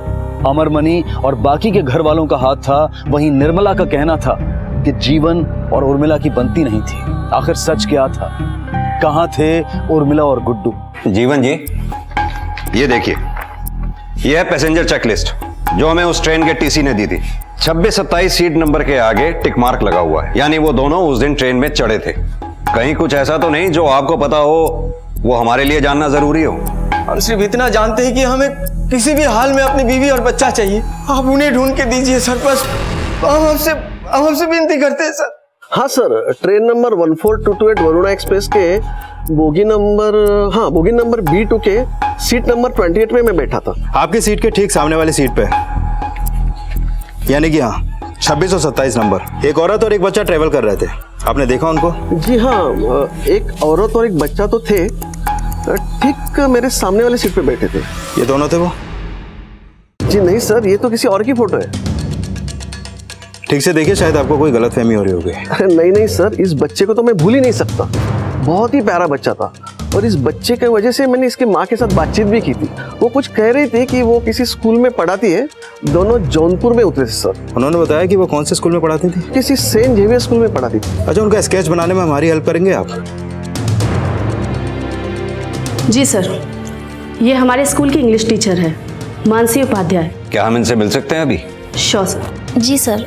अमरमणि और बाकी के घर वालों का हाथ था, वहीं निर्मला का कहना था कि जीवन और उर्मिला की बनती नहीं थी। आखिर सच क्या था? कहां थे उर्मिला और गुड्डू? जीवन जी, ये देखिए, ये है पैसेंजर चेकलिस्ट जो हमें उस ट्रेन के टीसी ने दी थी। 26-27 सीट नंबर के आगे टिक मार्क लगा हुआ है, यानी वो दोनों उस दिन ट्रेन में चढ़े थे। कहीं कुछ ऐसा तो नहीं जो आपको पता हो, वो हमारे लिए जानना जरूरी हो? हम सिर्फ इतना जानते हैं कि हमें किसी भी हाल में अपनी बीवी और बच्चा चाहिए। आप उन्हें ढूंढ के दीजिए सर, बस हम आपसे विनती करते हैं सर। हाँ sir, train number 14228 Varuna express के बोगी नंबर B2 के सीट नंबर 28 में मैं बैठा था। आपकी सीट के ठीक सामने वाली सीट पे, यानी कि हाँ 26 और 27 नंबर, एक औरत और एक बच्चा ट्रेवल कर रहे थे। आपने देखा उनको? जी हाँ, एक औरत और एक बच्चा तो थे, ठीक मेरे सामने वाली सीट पे बैठे थे। ये दोनों थे वो? जी नहीं सर, ये तो किसी और की फोटो है। ठीक से देखिए, शायद आपको कोई गलतफहमी हो रही होगी। नहीं सर, इस बच्चे को तो मैं भूल ही नहीं सकता। बहुत ही प्यारा बच्चा था और इस बच्चे की वजह से मैंने इसकी माँ के साथ बातचीत भी की थी। वो कुछ कह रही थी कि वो किसी स्कूल में पढ़ाती है। दोनों जौनपुर में उतरे थे सर। उन्होंने बताया कि वो कौन से स्कूल में पढ़ाती थी? किसी सेंट जेवियर स्कूल में पढ़ाती थी। अच्छा, उनका स्केच बनाने में हमारी हेल्प करेंगे आप? जी सर, ये हमारे स्कूल की इंग्लिश टीचर है, मानसी उपाध्याय। क्या हम इनसे मिल सकते हैं अभी? Sure sir. जी सर,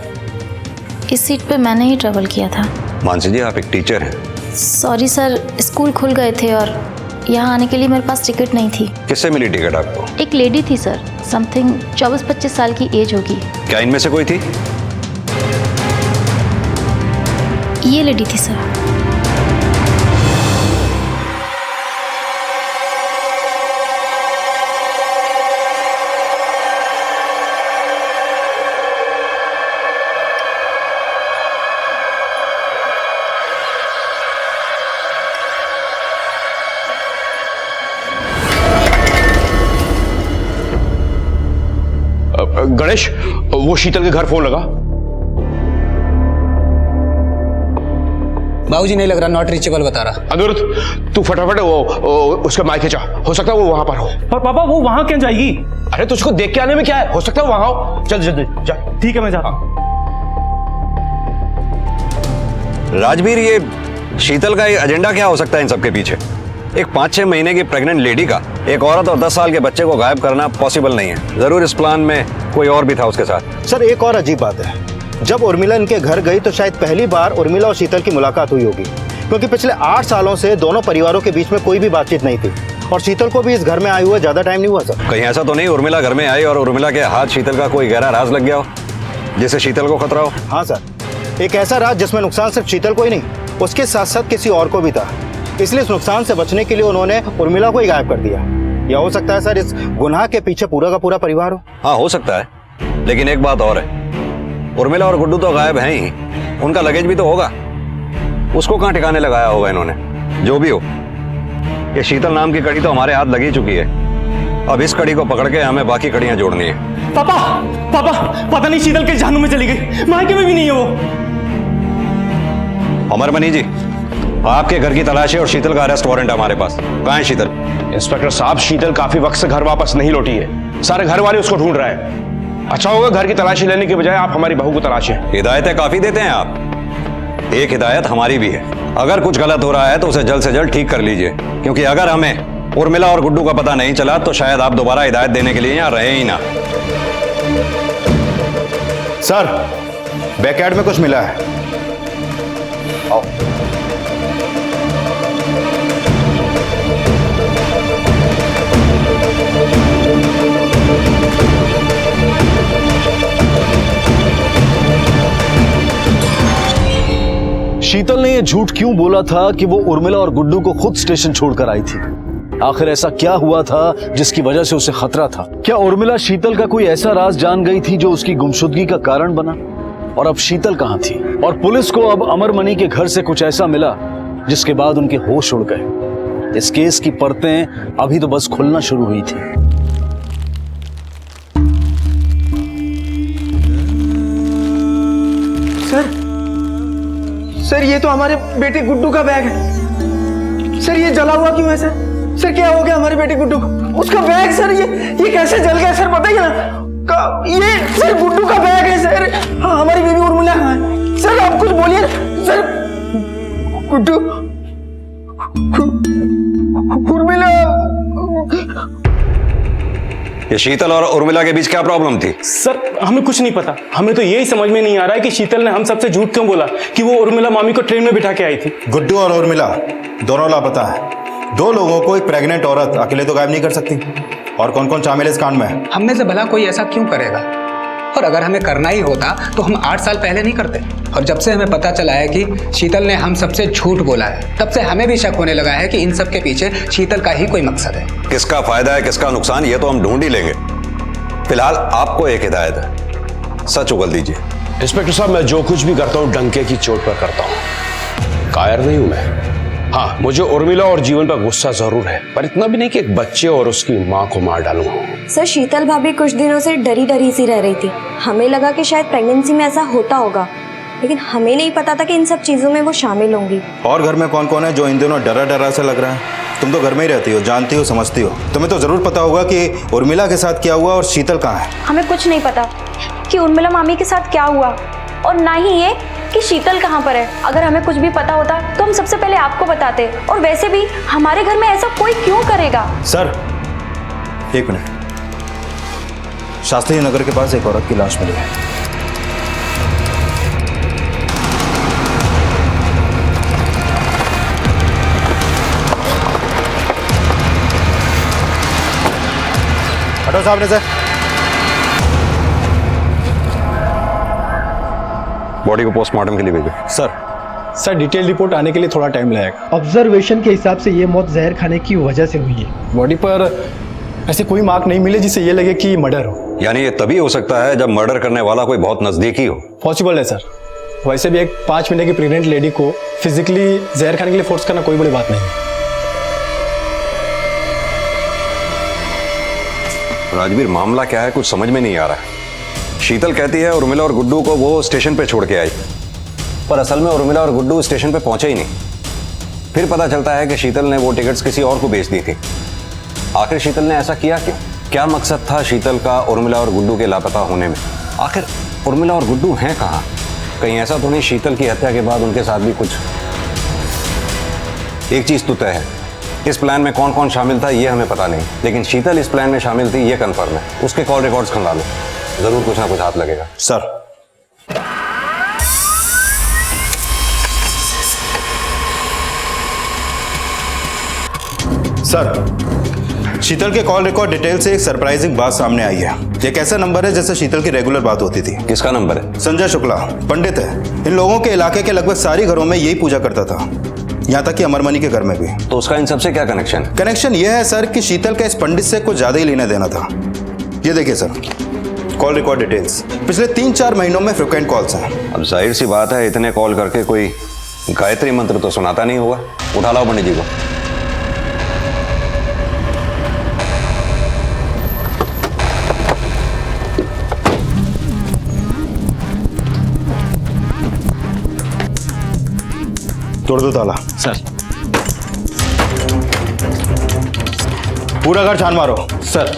इस सीट पे मैंने ही ट्रेवल किया था। मानसी जी, आप एक टीचर हैं। सॉरी सर, स्कूल खुल गए थे और यहाँ आने के लिए मेरे पास टिकट नहीं थी। किससे मिली टिकट आपको? एक लेडी थी सर, समथिंग 24-25 साल की एज होगी। क्या इनमें से कोई थी? ये लेडी थी सर। गणेश, वो शीतल के घर फोन लगा। बाबूजी नहीं लग रहा, नॉट रीचेबल बता रहा। अनिरुद्ध, तू फटाफट वो उसका माइक खींचा, हो सकता है वो वहां पर हो। पर पापा वो वहां क्यों जाएगी? अरे तुझको देख के आने में क्या है, हो सकता है वो वहां हो। चल जल्दी जा। ठीक है, मैं जाता हूं। राजवीर, ये शीतल का एजेंडा क्या हो सकता है इन सबके पीछे? एक 5-6 महीने की प्रेग्नेंट लेडी का एक औरत और 10 साल के बच्चे को गायब करना पॉसिबल नहीं है। जरूर इस प्लान में कोई और भी था उसके साथ। सर, एक और अजीब बात है, जब उर्मिला इनके घर गई तो शायद पहली बार उर्मिला और शीतल की मुलाकात हुई होगी, क्योंकि पिछले 8 सालों से दोनों परिवारों के बीच में कोई भी बातचीत नहीं थी और शीतल को भी इस घर में आए हुए ज्यादा टाइम नहीं हुआ सर। कहीं ऐसा तो नहीं उर्मिला घर में आई और उर्मिला के हाथ शीतल का कोई गहरा राज लग गया हो जिससे शीतल को खतरा हो? हाँ सर, एक ऐसा राज जिसमें नुकसान सिर्फ शीतल को ही नहीं, उसके साथ साथ किसी और को भी था। इसलिए इस नुकसान से बचने के लिए उन्होंने उर्मिला को ही गायब कर दिया। या हो सकता है सर इस गुनाह के पीछे पूरा का पूरा परिवार हो। हाँ, हो सकता है, लेकिन एक बात और है, उर्मिला और गुड्डू तो गायब हैं ही, उनका लगेज भी तो होगा। उसको कहाँ ठिकाने लगाया होगा इन्होंने? जो भी हो, ये शीतल नाम की कड़ी तो हमारे हाथ लगी चुकी है। अब इस कड़ी को पकड़ के हमें बाकी कड़ियां जोड़नी है। पापा पापा, पता नहीं शीतल के जानू में चली गई, मायके में भी नहीं है वो। अमरमणि जी, आपके घर की तलाश है और शीतल का अरेस्ट वारंट है हमारे पास। कहाँ है शीतल? इंस्पेक्टर साहब, शीतल काफी वक्त से घर वापस नहीं लौटी है। सारे घर वाले उसको ढूंढ रहे हैं। अच्छा होगा घर की तलाशी लेने के बजाय आप हमारी बहू को तलाशें। हिदायतें काफी देते हैं आप, एक हिदायत हमारी भी है, अगर कुछ गलत हो रहा है तो उसे जल्द से जल्द ठीक कर लीजिए, क्योंकि अगर हमें उर्मिला और गुड्डू का पता नहीं चला तो शायद आप दोबारा हिदायत देने के लिए यहाँ रहे ही ना। सर, बैकयार्ड में कुछ मिला है। आओ। शीतल ने यह झूठ क्यों बोला था कि वो उर्मिला और गुड्डू को खुद स्टेशन छोड़कर आई थी? आखिर ऐसा क्या हुआ था जिसकी वजह से उसे खतरा था? क्या उर्मिला शीतल का कोई ऐसा राज जान गई थी जो उसकी गुमशुदगी का कारण बना? और अब शीतल कहां थी? और पुलिस को अब अमरमणि के घर से कुछ ऐसा मिला जिसके बाद उनके होश उड़ गए। इस केस की परतें अभी तो बस खुलना शुरू हुई थी। सर, ये तो हमारे बेटे गुड्डू का बैग है। सर, ये जला हुआ क्यों है सर? सर, क्या हो गया हमारे बेटे गुड्डू को? उसका बैग सर, ये कैसे जल गया सर, बताइए ना। ये सर गुड्डू का बैग है सर। हाँ, हमारी बेबी उर्मिला कहाँ है? सर आप कुछ बोलिए सर। गुड्डू, उर्मिला। ये शीतल और उर्मिला के बीच क्या प्रॉब्लम थी? सर, हमें कुछ नहीं पता। हमें तो यही समझ में नहीं आ रहा है कि शीतल ने हम सबसे झूठ क्यों बोला कि वो उर्मिला मामी को ट्रेन में बिठा के आई थी। गुड्डू और उर्मिला दोनों लापता है। दो लोगों को एक प्रेग्नेंट औरत अकेले तो गायब नहीं कर सकती। और कौन कौन शामिल है इस कांड में? हम में से भला कोई ऐसा क्यों करेगा? और अगर हमें करना ही होता तो हम 8 साल पहले नहीं करते। और जब से हमें पता चला है कि शीतल ने हम सबसे झूठ बोला है, तब से हमें भी शक होने लगा है कि इन सब के पीछे शीतल का ही कोई मकसद है। किसका फायदा है, किसका नुकसान, ये तो हम ढूंढ ही लेंगे। फिलहाल आपको एक हिदायत है, सच उगल दीजिए। इंस्पेक्टर साहब, मैं जो कुछ भी करता हूँ डंके की चोट पर करता हूँ, कायर नहीं हूं मैं। हाँ, मुझे उर्मिला और जीवन पर गुस्सा जरूर है, पर इतना भी नहीं कि एक बच्चे और उसकी माँ को मार डालूं। सर, शीतल भाभी कुछ दिनों से डरी डरी सी रह रही थी। हमें लगा कि शायद प्रेगनेंसी में ऐसा होता होगा, लेकिन हमें नहीं पता था कि इन सब चीजों में वो शामिल होंगी। और घर में कौन कौन है जो इन दिनों डरा डरा सा लग रहा है? तुम तो घर में ही रहती हो, जानती हो, समझती हो। तुम्हें तो जरूर पता होगा कि उर्मिला के साथ क्या हुआ और शीतल कहाँ है। हमें कुछ नहीं पता कि उर्मिला मामी के साथ क्या हुआ, और ना ही ये कि शीतल कहाँ पर है। अगर हमें कुछ भी पता होता तो हम सबसे पहले आपको बताते। और वैसे भी हमारे घर में ऐसा कोई क्यों करेगा? सर, एक मिनट। शास्त्री नगर के पास एक औरत की लाश मिली है। हटो सामने से। बॉडी को पोस्टमार्टम के लिए भेजो। सर डिटेल रिपोर्ट आने के लिए थोड़ा टाइम लगेगा। ऑब्जर्वेशन के हिसाब से ये मौत जहर खाने की वजह से हुई है। बॉडी पर ऐसे कोई मार्क नहीं मिले जिससे ये लगे कि मर्डर हो। यानी ये तभी हो सकता है जब मर्डर करने वाला कोई बहुत नजदीकी हो। पॉसिबल है सर। वैसे भी एक 5 महीने की प्रेग्नेंट लेडी को फिजिकली जहर खाने के लिए फोर्स करना कोई बड़ी बात नहीं है। राजवीर, मामला क्या है कुछ समझ में नहीं आ रहा है। शीतल कहती है उर्मिला और गुड्डू को वो स्टेशन पे छोड़ के आई, पर असल में उर्मिला और गुड्डू स्टेशन पे पहुंचे ही नहीं। फिर पता चलता है कि शीतल ने वो टिकट्स किसी और को बेच दी थी। आखिर शीतल ने ऐसा किया क्यों? क्या मकसद था शीतल का उर्मिला और गुड्डू के लापता होने में? आखिर उर्मिला और गुड्डू हैं कहाँ? कहीं ऐसा तो नहीं शीतल की हत्या के बाद उनके साथ भी कुछ? एक चीज तो तय है, इस प्लान में कौन कौन शामिल था ये हमें पता नहीं, लेकिन शीतल इस प्लान में शामिल थी ये कंफर्म है। उसके कॉल रिकॉर्ड्स खंगालो, जरूर कुछ ना कुछ हाथ लगेगा। सर शीतल के कॉल रिकॉर्ड डिटेल से एक सरप्राइजिंग बात सामने आई है। एक ऐसा नंबर है जिससे शीतल की रेगुलर बात होती थी। किसका नंबर है? संजय शुक्ला, पंडित है। इन लोगों के इलाके के लगभग सारे घरों में यही पूजा करता था, यहाँ तक कि अमरमणि के घर में भी। तो उसका इन सबसे क्या कनेक्शन? कनेक्शन यह है सर कि शीतल का इस पंडित से कुछ ज्यादा ही लेना देना था। ये देखिए सर, कॉल रिकॉर्ड डिटेल्स पिछले 3-4 महीनों में फ्रिक्वेंट कॉल्स हैं। अब जाहिर सी बात है इतने कॉल करके कोई गायत्री मंत्र तो सुनाता नहीं होगा। उठा लाओ पंडित जी को। तोड़ दो ताला। सर। पूरा घर छान मारो। सर।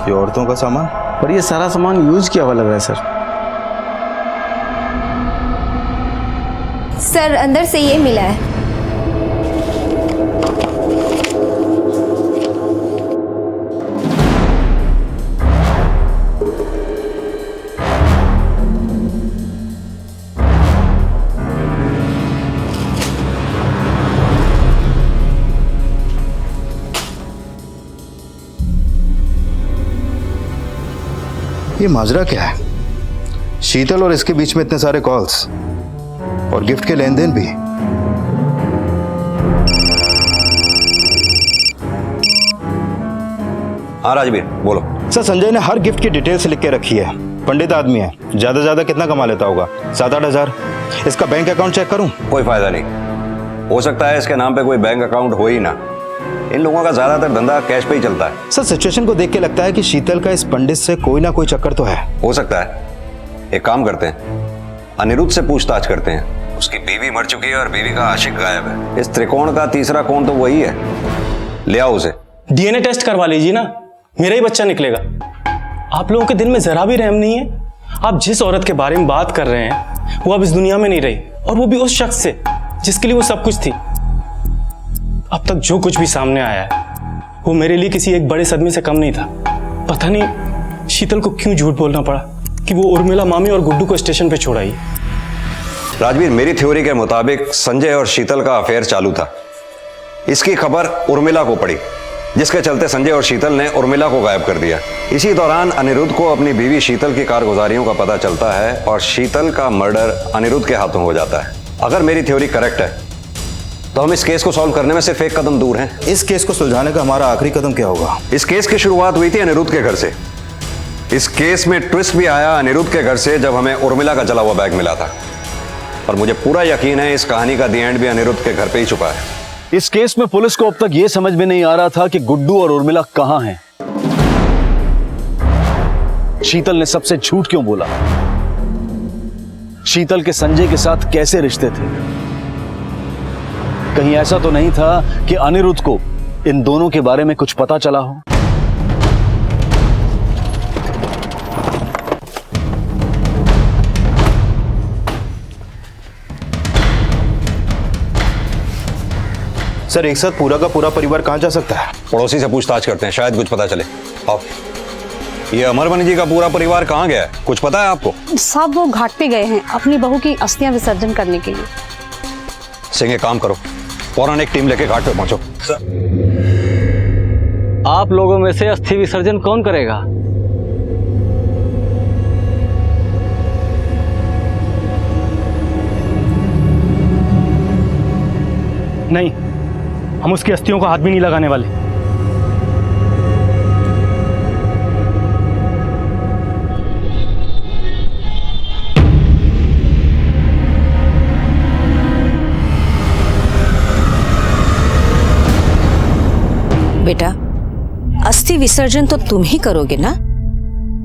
ये औरतों का सामान, पर ये सारा सामान यूज किया हुआ लग रहा है सर। सर अंदर से ये मिला है। ये माजरा क्या है? शीतल और इसके बीच में इतने सारे कॉल्स और गिफ्ट के लेन देन भी। हाँ राजवीर बोलो। सर संजय ने हर गिफ्ट की डिटेल्स लिख के रखी है। पंडित आदमी है, ज्यादा ज्यादा कितना कमा लेता होगा? 7-8 हजार। इसका बैंक अकाउंट चेक करूं? कोई फायदा नहीं। हो सकता है इसके नाम पे कोई बैंक अकाउंट हो ही ना। इन लोगों का ज्यादातर धंधा कैश पे ही चलता है। सर सिचुएशन को देख के लगता है कि शीतल का इस पंडित से कोई ना कोई चक्कर तो है। हो सकता है। एक काम करते हैं, अनिरुद्ध से पूछताछ करते हैं। उसकी बीवी मर चुकी है और बीवी का आशिक गायब है। इस त्रिकोण का तीसरा कोण तो वही है। ले आओ उसे। डीएनए टेस्ट करवा लीजिए ना, मेरा ही बच्चा निकलेगा। आप लोगों के दिल में जरा भी रहम नहीं है। आप जिस औरत के बारे में बात कर रहे हैं वो अब इस दुनिया में नहीं रही, और वो भी उस शख्स से जिसके लिए वो सब कुछ थी। अब तक जो कुछ भी सामने आया है वो मेरे लिए किसी एक बड़े सदमे से कम नहीं था। पता नहीं शीतल को क्यों झूठ बोलना पड़ा कि वो उर्मिला मामी और गुड्डू को स्टेशन पे छोड़ आई। राजवीर, मेरी थ्योरी के मुताबिक संजय और शीतल का अफेयर चालू था। इसकी खबर उर्मिला को पड़ी, जिसके चलते संजय और शीतल ने उर्मिला को गायब कर दिया। इसी दौरान अनिरुद्ध को अपनी बीवी शीतल की कारगुजारियों का पता चलता है और शीतल का मर्डर अनिरुद्ध के हाथों हो जाता है। अगर मेरी थ्योरी करेक्ट है तो हम इस केस को सॉल्व करने में सिर्फ एक कदम दूर हैं। इस केस को सुलझाने का हमारा आखिरी कदम क्या होगा? इस केस की शुरुआत हुई थी अनिरुद्ध के घर से। इस केस में ट्विस्ट भी आया अनिरुद्ध के घर से जब हमें उर्मिला का जला हुआ बैग मिला था। और मुझे पूरा यकीन है इस कहानी का दी एंड भी अनिरुद्ध के घर पे ही छुपा है। इस केस में पुलिस को अब तक यह समझ में नहीं आ रहा था कि गुड्डू और उर्मिला कहां हैं। शीतल ने सबसे झूठ क्यों बोला? शीतल के संजय के साथ कैसे रिश्ते थे? कहीं ऐसा तो नहीं था कि अनिरुद्ध को इन दोनों के बारे में कुछ पता चला हो? सर एक साथ पूरा का पूरा परिवार कहाँ जा सकता है? पड़ोसी से पूछताछ करते हैं, शायद कुछ पता चले। अब ये अमरमणि जी का पूरा परिवार कहाँ गया है, कुछ पता है आपको? साहब वो घाट पे गए हैं अपनी बहू की अस्थियां विसर्जन करने के लिए। सिंह एक काम करो, फौरन एक टीम लेके घाट पे पहुंचो। आप लोगों में से अस्थि विसर्जन कौन करेगा? नहीं, हम उसकी अस्थियों को हाथ भी नहीं लगाने वाले। बेटा, अस्थि विसर्जन तो तुम ही करोगे ना?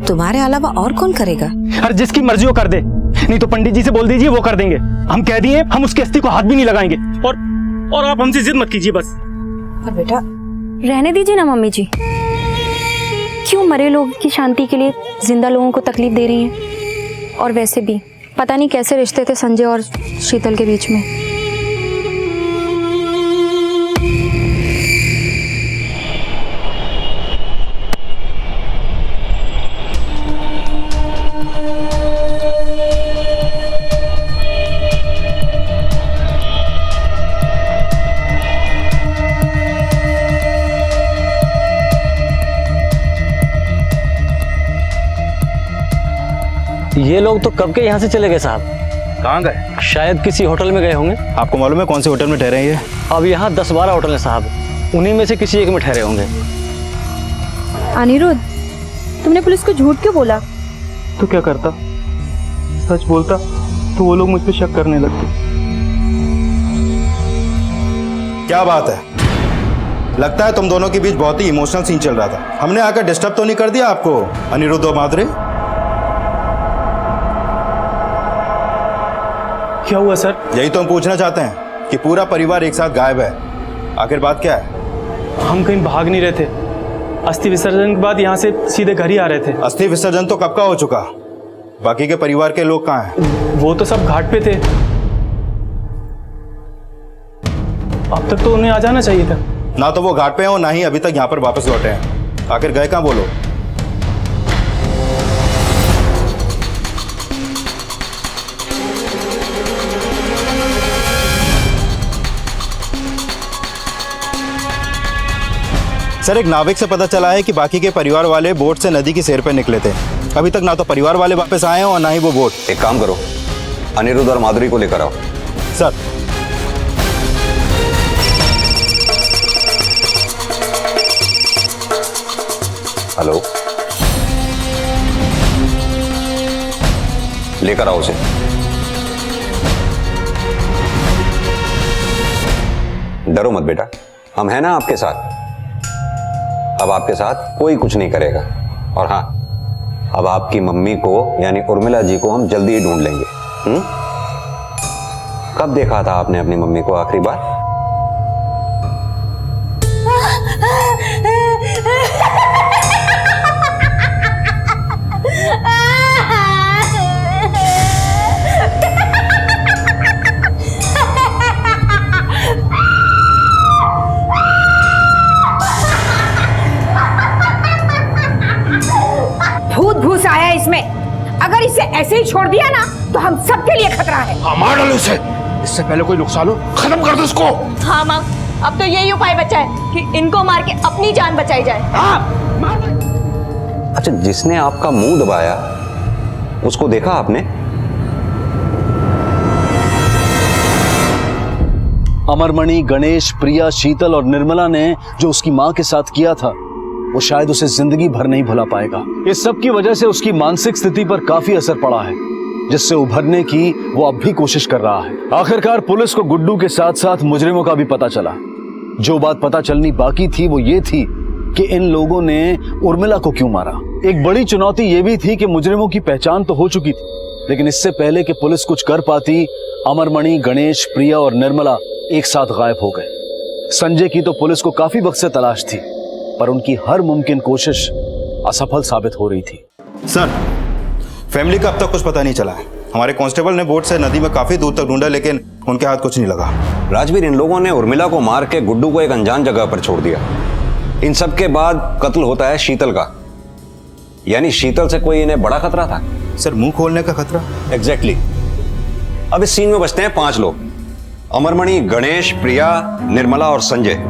तुम्हारे अलावा और कौन करेगा? अरे जिसकी मर्जी हो कर दे, नहीं तो पंडित जी से बोल दीजिए, वो कर देंगे। हम कह दिए हम उसकी अस्थि को हाथ भी नहीं लगाएंगे। और आप हमसे जिद मत कीजिए बस। पर बेटा रहने दीजिए ना मम्मी जी, क्यों मरे लोगों की शांति के लिए जिंदा लोगों को तकलीफ दे रही हैं? और वैसे भी पता नहीं कैसे रिश्ते थे संजय और शीतल के बीच में। ये लोग तो कब के यहाँ से चले गए साहब। कहाँ गए? शायद किसी होटल में गए होंगे। आपको मालूम है कौन से होटल में ठहरे हैं ये? अब यहाँ 10-12 होटल हैं साहब, उन्हीं में से किसी एक में ठहरे होंगे। अनिरुद्ध, तुमने पुलिस को झूठ क्यों बोला? तो क्या करता, सच बोलता तो वो लोग मुझ पे शक करने लगते। क्या बात है, लगता है तुम दोनों के बीच बहुत ही इमोशनल सीन चल रहा था। हमने आकर डिस्टर्ब तो नहीं कर दिया आपको अनिरुद्ध और माधुरी? क्या हुआ सर? यही तो हम पूछना चाहते हैं कि पूरा परिवार एक साथ गायब है, आखिर बात क्या है? हम कहीं भाग नहीं रहे थे, अस्थि विसर्जन के बाद यहाँ से सीधे घर ही आ रहे थे। अस्थि विसर्जन तो कब का हो चुका, बाकी के परिवार के लोग कहाँ हैं? वो तो सब घाट पे थे, अब तक तो उन्हें आ जाना चाहिए था। ना तो वो घाट पे हैं और ना ही अभी तक यहाँ पर वापस लौटे हैं। आखिर गए कहाँ बोलो? सर एक नाविक से पता चला है कि बाकी के परिवार वाले बोट से नदी की सैर पर निकले थे। अभी तक ना तो परिवार वाले वापस आए हैं और ना ही वो बोट। एक काम करो, अनिरुद्ध और माधुरी को लेकर आओ। सर हेलो, लेकर आओ उसे। डरो मत बेटा, हम हैं ना आपके साथ। अब आपके साथ कोई कुछ नहीं करेगा। और हाँ, अब आपकी मम्मी को यानी उर्मिला जी को हम जल्दी ही ढूंढ लेंगे। कब देखा था आपने अपनी मम्मी को आखिरी बार? भूत घुस आया इसमें, अगर इसे ऐसे ही छोड़ दिया ना तो हम सबके लिए खतरा है। हाँ, मार डालो इसे, इससे पहले कोई नुकसान हो, खत्म कर दो इसको। हाँ माँ, अब तो यही उपाय बचा है कि इनको मार के अपनी जान बचाई जाए। अच्छा, जिसने आपका मुंह दबाया उसको देखा आपने? अमरमणि, गणेश, प्रिया, शीतल और निर्मला ने जो उसकी मां के साथ किया था वो शायद उसे जिंदगी भर नहीं भुला पाएगा। इस सब की वजह से उसकी मानसिक स्थिति पर काफी असर पड़ा है, जिससे उभरने की वो अब भी कोशिश कर रहा है। आखिरकार पुलिस को गुड्डू के साथ साथ मुजरिमों का भी पता चला। जो बात पता चलनी बाकी थी वो ये थी कि इन लोगों ने उर्मिला को क्यों मारा। एक बड़ी चुनौती ये भी थी कि मुजरिमों की पहचान तो हो चुकी थी, लेकिन इससे पहले कि पुलिस कुछ कर पाती, अमरमणि, गणेश, प्रिया और निर्मला एक साथ गायब हो गए। संजय की तो पुलिस को काफी वक्त से तलाश थी, पर उनकी हर मुमकिन कोशिश असफल साबित हो रही थी। सर, फैमिली का अब तक कुछ पता नहीं चला है। हमारे कांस्टेबल ने बोट से नदी में काफी दूर तक ढूंढा, लेकिन उनके हाथ कुछ नहीं लगा। राजवीर, इन लोगों ने उर्मिला को मार के गुड्डू को एक अनजान जगह पर छोड़ दिया। इन सब के बाद कत्ल होता है शीतल का, यानी शीतल से कोई इन्हें बड़ा खतरा था। सर, मुंह खोलने का खतरा? एग्जैक्टली। अब इस सीन में बचते हैं 5 लोग, अमरमणि, गणेश, प्रिया, निर्मला और संजय।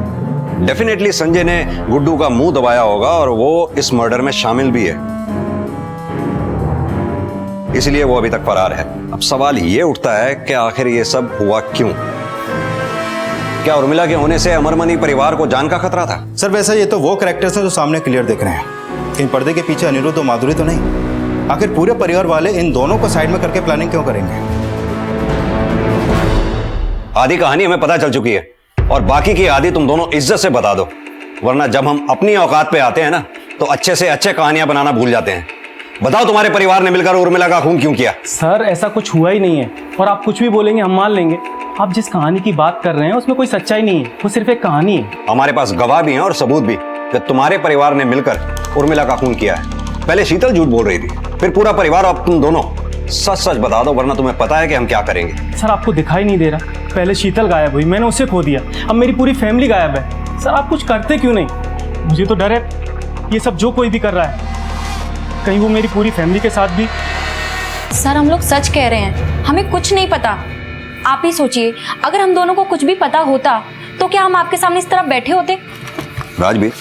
डेफिनेटली संजय ने गुड्डू का मुंह दबाया होगा और वो इस मर्डर में शामिल भी है, इसलिए वो अभी तक फरार है। अब सवाल ये उठता है कि आखिर ये सब हुआ क्यों? क्या उर्मिला के होने से अमरमणि परिवार को जान का खतरा था? सर, वैसे ये तो वो कैरेक्टर्स हैं जो सामने क्लियर दिख रहे हैं, कहीं पर्दे के पीछे अनिरुद्ध और माधुरी तो नहीं। आखिर पूरे परिवार वाले इन दोनों को साइड में करके प्लानिंग क्यों करेंगे? आधी कहानी हमें पता चल चुकी है और बाकी की आधी तुम दोनों इज्जत से बता दो, वरना जब हम अपनी औकात पे आते हैं ना तो अच्छे से अच्छे कहानियां बनाना भूल जाते हैं। बताओ, तुम्हारे परिवार ने मिलकर उर्मिला का खून क्यों किया? सर, ऐसा कुछ हुआ ही नहीं है और आप कुछ भी बोलेंगे हम मान लेंगे। आप जिस कहानी की बात कर रहे हैं उसमें कोई सच्चाई नहीं है, वो सिर्फ एक कहानी है। हमारे पास गवाह भी हैं और सबूत भी कि तुम्हारे परिवार ने मिलकर उर्मिला का खून किया है। पहले शीतल झूठ बोल रही थी, फिर पूरा परिवार, अब तुम दोनों सच सच बता दो, वरना तुम्हें पता है कि हम क्या करेंगे। सर, आपको दिखाई नहीं दे रहा? पहले शीतल गायब हुई, मैंने उसे खो दिया, अब मेरी पूरी फैमिली गायब है। सर, आप कुछ करते क्यों नहीं? मुझे तो डर है ये सब जो कोई भी कर रहा है कहीं वो मेरी पूरी फैमिली के साथ भी। सर, हम लोग सच कह रहे हैं, हमें कुछ नहीं पता। आप ही सोचिए, अगर हम दोनों को कुछ भी पता होता तो क्या हम आपके सामने इस तरह बैठे होते? राजवीर,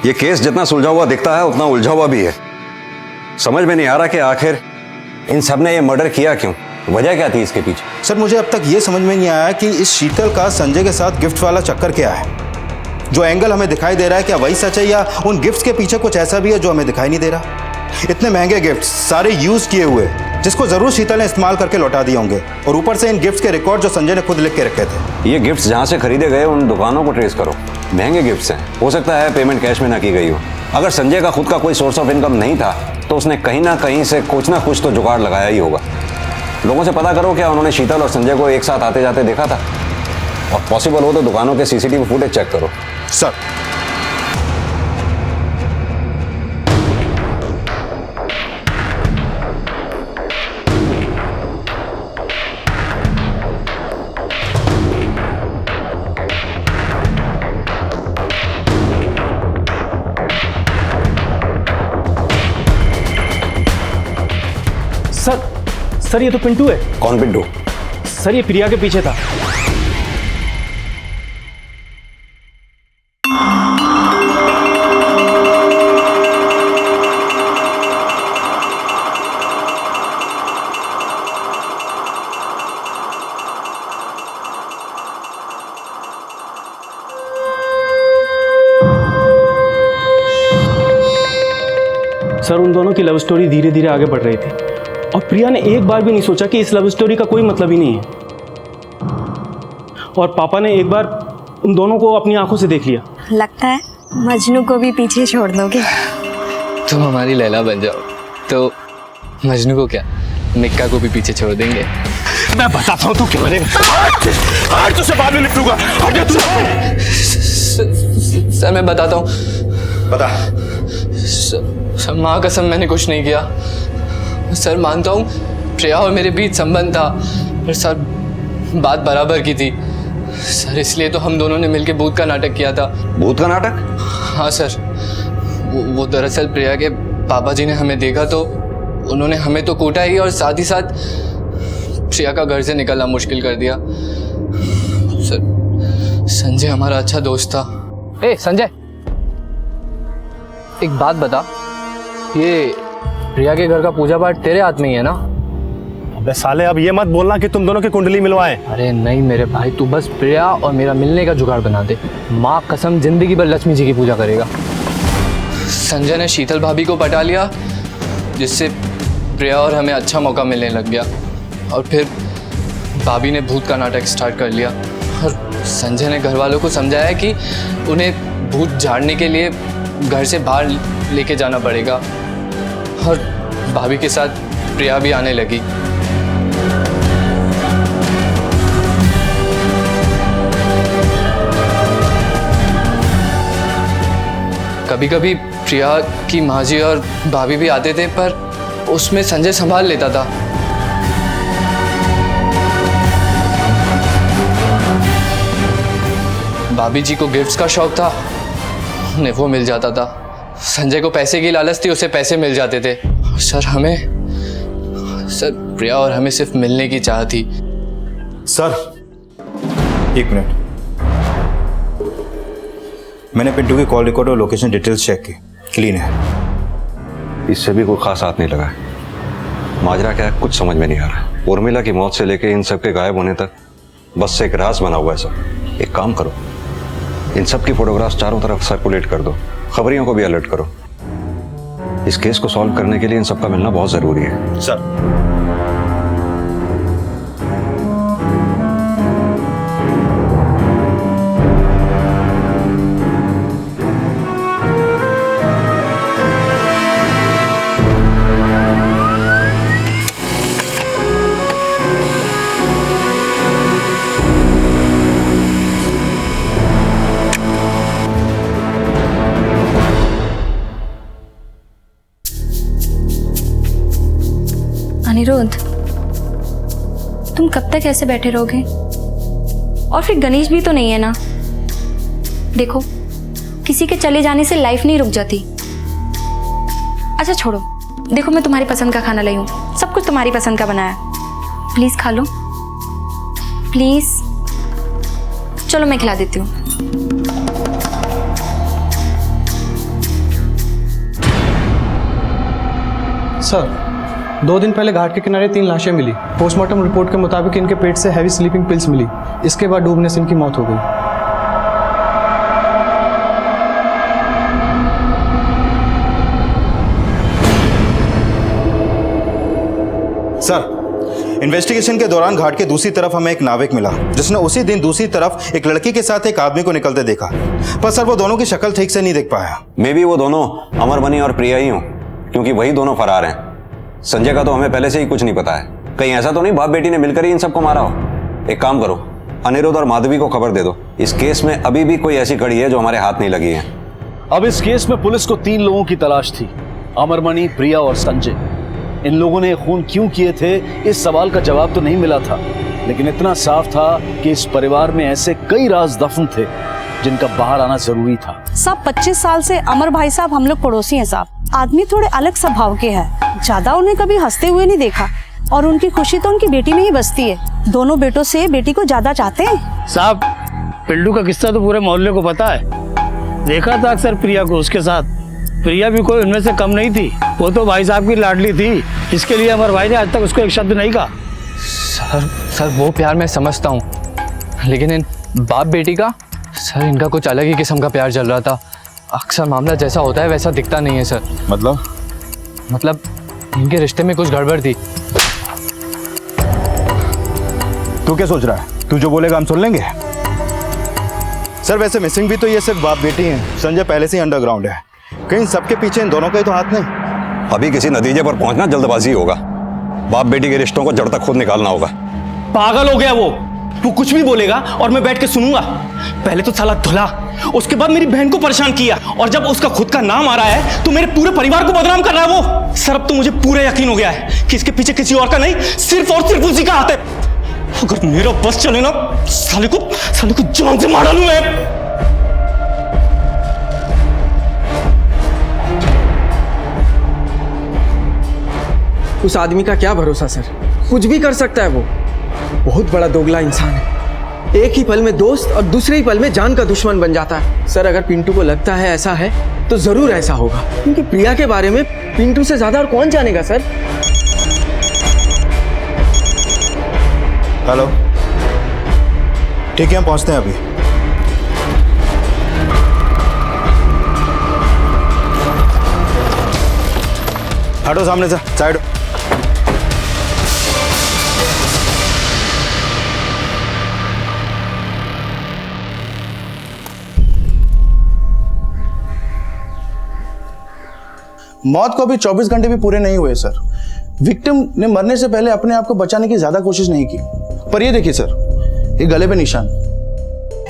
ये केस जितना सुलझा हुआ दिखता है उतना उलझा हुआ भी है। समझ में नहीं आ रहा कि आखिर इन सब ने ये मर्डर किया क्यों, वजह क्या थी इसके पीछे? सर, मुझे अब तक ये समझ में नहीं आया कि इस शीतल का संजय के साथ गिफ्ट वाला चक्कर क्या है। जो एंगल हमें दिखाई दे रहा है, क्या वही सच है या उन गिफ्ट्स के पीछे कुछ ऐसा भी है जो हमें दिखाई नहीं दे रहा? इतने महंगे गिफ्ट्स, सारे यूज किए हुए, जिसको जरूर शीतल ने इस्तेमाल करके लौटा दिए होंगे, और ऊपर से इन गिफ्ट्स के रिकॉर्ड जो संजय ने खुद लिख के रखे थे। ये गिफ्ट्स जहां से खरीदे गए उन दुकानों को ट्रेस करो, महंगे गिफ्ट्स हैं, हो सकता है पेमेंट कैश में ना की गई हो। अगर संजय का खुद का कोई सोर्स ऑफ इनकम नहीं था तो उसने कहीं ना कहीं से कुछ ना कुछ तो जुगाड़ लगाया ही होगा। लोगों से पता करो क्या उन्होंने शीतल और संजय को एक साथ आते जाते देखा था, और पॉसिबल हो तो दुकानों के सीसीटीवी फुटेज चेक करो। सर, सर, ये तो पिंटू है। कौन पिंटू? सर, ये प्रिया के पीछे था। सर, उन दोनों की लव स्टोरी धीरे धीरे आगे बढ़ रही थी और प्रिया ने एक बार भी नहीं सोचा कि इस लव स्टोरी का कोई मतलब ही नहीं है, और पापा ने एक बार उन दोनों को अपनी आंखों से देख लिया। लगता है मजनू को भी पीछे छोड़ दोगे। तुम हमारी लैला बन जाओ तो मजनू को क्या, निक्का को भी पीछे छोड़ देंगे। मैं बताता हूँ तू क्या करेगा। आज तुझसे बाद में निपटूंगा। सर, मैं बताता हूँ। बता। सर, माँ कसम मैंने कुछ नहीं किया। सर, मानता हूँ प्रिया और मेरे बीच संबंध था, पर सर बात बराबर की थी सर, इसलिए तो हम दोनों ने मिलकर भूत का नाटक किया था। भूत का नाटक? हाँ सर, वो दरअसल प्रिया के पापा जी ने हमें देखा तो उन्होंने हमें तो कूटा ही और साथ ही साथ प्रिया का घर से निकलना मुश्किल कर दिया। सर, संजय हमारा अच्छा दोस्त था। ए संजय, एक बात बता, ये प्रिया के घर का पूजा पाठ तेरे हाथ में ही है ना? अबे साले, अब ये मत बोलना कि तुम दोनों की कुंडली मिलवाएं। अरे नहीं मेरे भाई, तू बस प्रिया और मेरा मिलने का जुगाड़ बना दे। माँ कसम जिंदगी भर लक्ष्मी जी की पूजा करेगा। संजय ने शीतल भाभी को पटा लिया, जिससे प्रिया और हमें अच्छा मौका मिलने लग गया, और फिर भाभी ने भूत का नाटक स्टार्ट कर लिया, और संजय ने घर वालों को समझाया कि उन्हें भूत झाड़ने के लिए घर से बाहर लेके जाना पड़ेगा, और भाभी के साथ प्रिया भी आने लगी। कभी कभी प्रिया की माँ जी और भाभी भी आते थे, पर उसमें संजय संभाल लेता था। भाभी जी को गिफ्ट्स का शौक था, उन्हें वो मिल जाता था। संजय को पैसे की लालच थी, उसे पैसे मिल जाते थे। सर प्रिया और हमें सिर्फ मिलने की चाह थी। सर एक मिनट, मैंने पिंटू की कॉल रिकॉर्ड और लोकेशन डिटेल्स चेक की, क्लीन है। इससे भी कोई खास हाथ नहीं लगा है। माजरा क्या है कुछ समझ में नहीं आ रहा। उर्मिला की मौत से लेके इन सब के गायब होने तक बस एक राज बना हुआ है सब। एक काम करो, इन सब की फोटोग्राफ्स चारों तरफ सर्कुलेट कर दो, खबरियों को भी अलर्ट करो। इस केस को सॉल्व करने के लिए इन सब का मिलना बहुत जरूरी है। सर अनिरुद्ध, तुम कब तक ऐसे बैठे रहोगे? और फिर गणेश भी तो नहीं है ना। देखो, किसी के चले जाने से लाइफ नहीं रुक जाती। अच्छा छोड़ो, देखो मैं तुम्हारी पसंद का खाना लाई हूँ, सब कुछ तुम्हारी पसंद का बनाया। प्लीज खा लो, प्लीज। चलो मैं खिला देती हूँ। सर 2 दिन पहले घाट के किनारे 3 लाशें मिली। पोस्टमार्टम रिपोर्ट के मुताबिक इनके पेट से हैवी स्लीपिंग पिल्स मिली। इसके बाद डूबने से इनकी मौत हो गई। सर, इन्वेस्टिगेशन के दौरान घाट के दूसरी तरफ हमें एक नाविक मिला जिसने उसी दिन दूसरी तरफ एक लड़की के साथ एक आदमी को निकलते देखा। पर सर वो दोनों की शक्ल ठीक से नहीं देख पाया। मे बी वो दोनों अमरमणि और प्रिया ही हों, क्योंकि वही दोनों फरार हैं। संजय का तो हमें पहले से ही कुछ नहीं पता है। कहीं ऐसा तो नहीं बाप बेटी ने मिलकर ही इन सबको मारा हो। एक काम करो, अनिरुद्ध और माधवी को खबर दे दो। इस केस में अभी भी कोई ऐसी कड़ी है जो हमारे हाथ नहीं लगी है। अब इस केस में पुलिस को 3 लोगों की तलाश थी, अमरमणि, प्रिया और संजय। इन लोगों ने खून क्यों किए थे, इस सवाल का जवाब तो नहीं मिला था, लेकिन इतना साफ था कि इस परिवार में ऐसे कई राज दफन थे जिनका बाहर आना जरूरी था। सब 25 साल से अमर भाई साहब हम लोग पड़ोसी हैं साहब। आदमी थोड़े अलग स्वभाव के हैं, ज्यादा उन्हें कभी हंसते हुए नहीं देखा, और उनकी खुशी तो उनकी बेटी में ही बसती है। दोनों बेटों से बेटी को ज्यादा चाहते हैं। साहब, पिल्लू का किस्सा तो पूरे मोहल्ले को पता है। देखा था अक्सर प्रिया को उसके साथ। प्रिया भी कोई उनमें से कम नहीं थी। वो तो भाई साहब की लाडली थी। इसके लिए अमर भाई ने आज तक उसको एक शब्द नहीं कहा। सर वो प्यार मैं समझता हूँ, लेकिन इन बाप बेटी का, सर इनका कुछ अलग ही किस्म का प्यार चल रहा था। अक्सर मामला जैसा होता है वैसा दिखता नहीं है सर। मतलब इनके रिश्ते में कुछ गड़बड़ थी। तू क्या सोच रहा है? तू जो बोलेगा हम सुन लेंगे। सर वैसे मिसिंग भी तो ये सिर्फ बाप बेटी हैं। संजय पहले से ही अंडरग्राउंड है। कहीं सबके पीछे इन दोनों का ही तो हाथ नहीं। अभी किसी नतीजे पर पहुंचना जल्दबाजी होगा। बाप बेटी के रिश्तों को जड़ तक खुद निकालना होगा। पागल हो गया वो। तू कुछ भी बोलेगा और मैं बैठ के सुनूंगा। पहले तो साला धुला, उसके बाद मेरी बहन को परेशान किया, और जब उसका खुद का नाम आ रहा है तो मेरे पूरे परिवार को बदनाम कर रहा है वो। सर अब तो मुझे पूरा यकीन हो गया है कि इसके पीछे किसी और का नहीं, सिर्फ और सिर्फ उसी का हाथ है। अगर मेरा बस चले ना, साले को जान से मार डालूं मैं। उस आदमी का क्या भरोसा सर, कुछ भी कर सकता है वो। बहुत बड़ा दोगला इंसान है। एक ही पल में दोस्त और दूसरे ही पल में जान का दुश्मन बन जाता है। सर अगर पिंटू को लगता है ऐसा है तो जरूर ऐसा होगा, क्योंकि प्रिया के बारे में पिंटू से ज्यादा और कौन जानेगा सर। हेलो, ठीक है हम पहुंचते हैं अभी। हटो सामने से, साइड। मौत को अभी 24 घंटे भी पूरे नहीं हुए सर। विक्टिम ने मरने से पहले अपने आप को बचाने की ज्यादा कोशिश नहीं की। पर ये देखिए सर, ये गले पे निशान,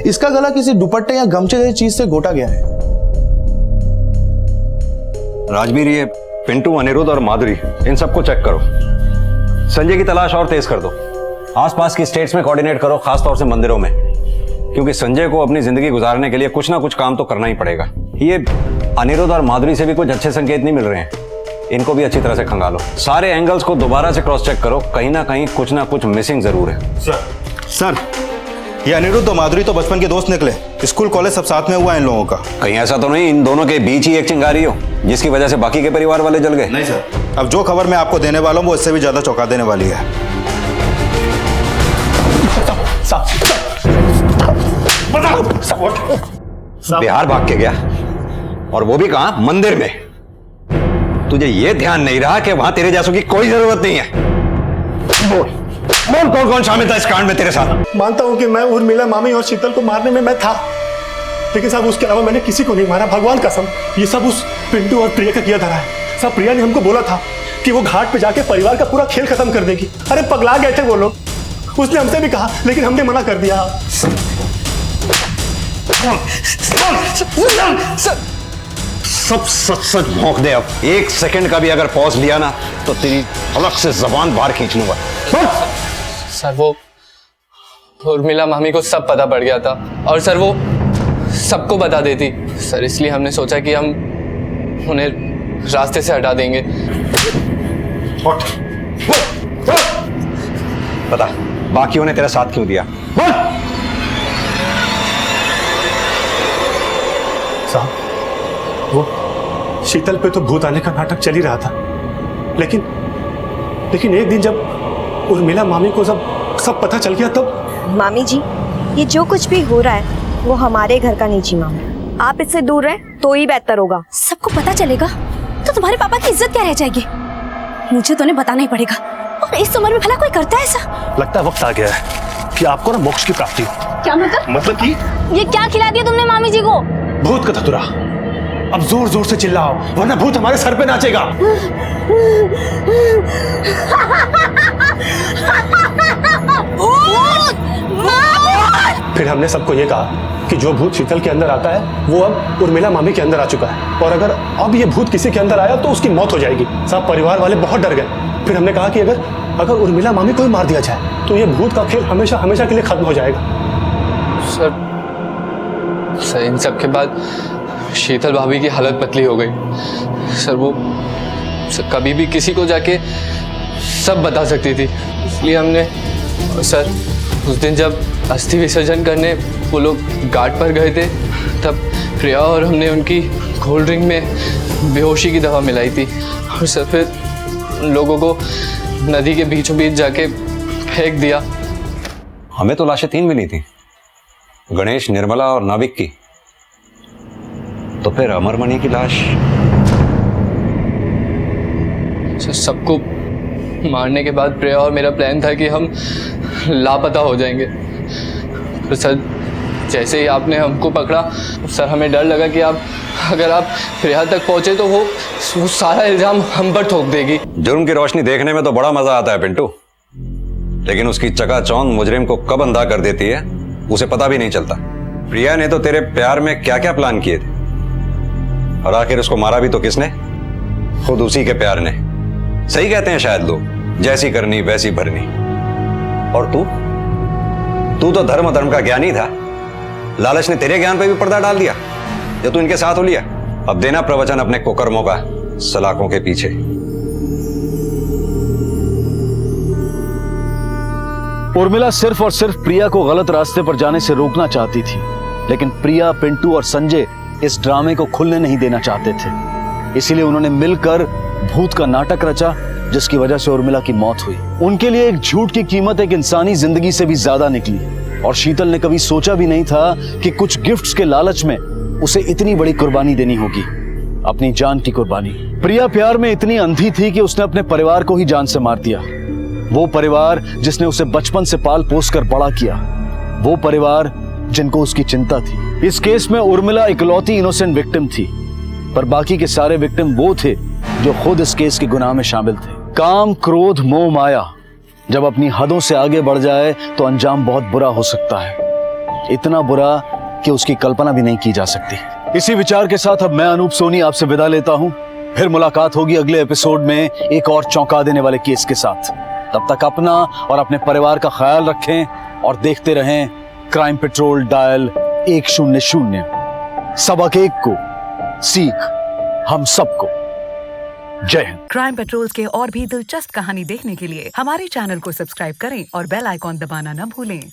इसका गला किसी दुपट्टे या गमछे जैसी चीज से घोटा गया है। राजवीर, ये पिंटू, अनिरुद्ध और माधुरी, इन सबको चेक करो। संजय की तलाश और तेज कर दो। आसपास की स्टेट्स में कोऑर्डिनेट करो, खासतौर से मंदिरों में। क्योंकि संजय को अपनी जिंदगी गुजारने के लिए कुछ ना कुछ काम तो करना ही पड़ेगा। ये अनिरुद्ध और माधुरी से भी कुछ अच्छे संकेत नहीं मिल रहे हैं, इनको भी अच्छी तरह से खंगालो। सारे एंगल्स को दोबारा से क्रॉस चेक करो, कहीं ना कुछ मिसिंग जरूर है। सर ये अनिरुद्ध और माधुरी तो बचपन के दोस्त निकले, स्कूल कॉलेज सब साथ में हुआ है इन लोगों का। कहीं ऐसा तो नहीं इन दोनों के बीच ही एक चिंगारी हो जिसकी वजह से बाकी के परिवार वाले जल गए? नहीं सर, अब जो खबर मैं आपको देने वाला हूँ वो इससे भी ज्यादा चौंका देने वाली है। बिहार भाग के गया, और वो भी कहां? मंदिर में। तुझे ये ध्यान नहीं रहा कि वहां तेरे जैसों की कोई जरूरत नहीं है। बोल कौन कौन शामिल था इस कांड में तेरे साथ? मानता हूं कि मैं उर्मिला मामी और शीतल को मारने में मैं था, लेकिन साहब उसके अलावा मैंने किसी को नहीं मारा, भगवान कसम। ये सब उस पिंटू और प्रिया का किया धरा है। साहब प्रिया ने हमको बोला था कि वो घाट पे जाके परिवार का पूरा खेल खत्म कर देगी। अरे पगला गए थे वो लोग, उसने हमसे भी कहा लेकिन हमने मना कर दिया। सब सच सच भौंक दे। अब एक सेकंड का भी अगर पॉज लिया ना तो तेरी अलग से जबान बाहर खींच लूंगा। सर वो उर्मिला मामी को सब पता पड़ गया था, और सर वो सबको बता देती सर, इसलिए हमने सोचा कि हम उन्हें रास्ते से हटा देंगे। बता बाकियों ने तेरा साथ क्यों दिया? साहब वो शीतल पे तो भूत आने का नाटक चल ही रहा था, लेकिन एक दिन जब उर्मिला मामी को सब पता चल गया तब। मामी जी ये जो कुछ भी हो रहा है वो हमारे घर का निजी मामला, आप इससे दूर रहे तो ही बेहतर होगा। सबको पता चलेगा तो तुम्हारे पापा की इज्जत क्या रह जाएगी? मुझे तो उन्हें बताना ही पड़ेगा, और इस उम्र में भला कोई करता है ऐसा? लगता है वक्त आ गया है कि आपको ना मोक्ष की प्राप्ति हो। क्या मतलब कि ये क्या खिला दिया तुमने मामी जी को? भूत का धतुरा। अब जोर जोर से चिल्लाओ वरना भूत हमारे सर पे नाचेगा। फिर हमने सबको ये कहा कि जो भूत शीतल के अंदर आता है वो अब उर्मिला मामी के अंदर आ चुका है, और अगर अब ये भूत किसी के अंदर आया तो उसकी मौत हो जाएगी। सब परिवार वाले बहुत डर गए। फिर हमने कहा कि अगर उर्मिला मामी को ही मार दिया जाए तो ये भूत का खेल हमेशा हमेशा के लिए खत्म हो जाएगा। सर इन सब के बाद शीतल भाभी की हालत पतली हो गई। सर वो कभी भी किसी को जाके सब बता सकती थी, इसलिए हमने सर उस दिन जब अस्थि विसर्जन करने वो लोग घाट पर गए थे तब प्रिया और हमने उनकी कोल्ड ड्रिंक में बेहोशी की दवा मिलाई थी, और सर फिर लोगों को नदी के बीचों बीच जाके फेंक दिया। हमें तो लाशें 3 मिली थी, गणेश, निर्मला और नाविक की। तो फिर अमरमणि की लाश? सबको मारने के बाद प्रिया और मेरा प्लान था कि हम लापता हो जाएंगे। तो सर जैसे ही आपने हमको पकड़ा सर हमें डर लगा कि अगर आप प्रिया तक पहुंचे तो वो सारा इल्जाम हम पर ठोक देगी। जुर्म की रोशनी देखने में तो बड़ा मजा आता है पिंटू, लेकिन उसकी चकाचौंध मुजरिम को कब अंधा कर देती है उसे पता भी नहीं चलता। प्रिया ने तो तेरे प्यार में क्या क्या प्लान किए थे, और आखिर उसको मारा भी तो किसने? खुद उसी के प्यार ने। सही कहते हैं शायद लोग, जैसी करनी वैसी भरनी। और तू तो धर्म का ज्ञानी था, लालच ने तेरे ज्ञान पे भी पर्दा डाल दिया जो तू इनके साथ हो लिया। अब देना प्रवचन अपने कुकर्मों का सलाखों के पीछे। उर्मिला सिर्फ और सिर्फ प्रिया को गलत रास्ते पर जाने से रोकना चाहती थी, लेकिन प्रिया, पिंटू और संजय इस ड्रामे को खुलने नहीं देना चाहते थे। इसीलिए उन्होंने मिलकर भूत का नाटक रचा जिसकी वजह से उर्मिला की मौत हुई। उनके लिए एक झूठ की कीमत एक इंसानी जिंदगी से भी ज्यादा निकली, और शीतल ने कभी सोचा भी नहीं था कि कुछ गिफ्ट्स के लालच में उसे इतनी बड़ी कुर्बानी देनी होगी, अपनी जान की कुर्बानी। प्रिया प्यार में इतनी अंधी थी कि उसने अपने परिवार को ही जान से मार दिया। वो परिवार जिसने उसे बचपन से पाल पोस कर बड़ा किया, वो परिवार जिनको उसकी चिंता थी। इस केस में उर्मिला इकलौती इनोसेंट विक्टिम थी, पर बाकी के सारे विक्टिम वो थे जो खुद इस केस के गुनाह में शामिल थे। काम, क्रोध, मोह, माया जब अपनी हदों से आगे बढ़ जाए तो अंजाम बहुत बुरा हो सकता है, इतना बुरा कि उसकी कल्पना भी नहीं की जा सकती। इसी विचार के साथ अब मैं अनूप सोनी आपसे विदा लेता हूं। फिर मुलाकात होगी अगले एपिसोड में एक और चौंका देने वाले केस के साथ। तब तक अपना और अपने परिवार का ख्याल रखें और देखते रहें क्राइम पेट्रोल डायल 100, सबक एक को सीख हम सबको। जय हिंद। क्राइम पेट्रोल के और भी दिलचस्प कहानी देखने के लिए हमारे चैनल को सब्सक्राइब करें और बेल आइकॉन दबाना न भूलें।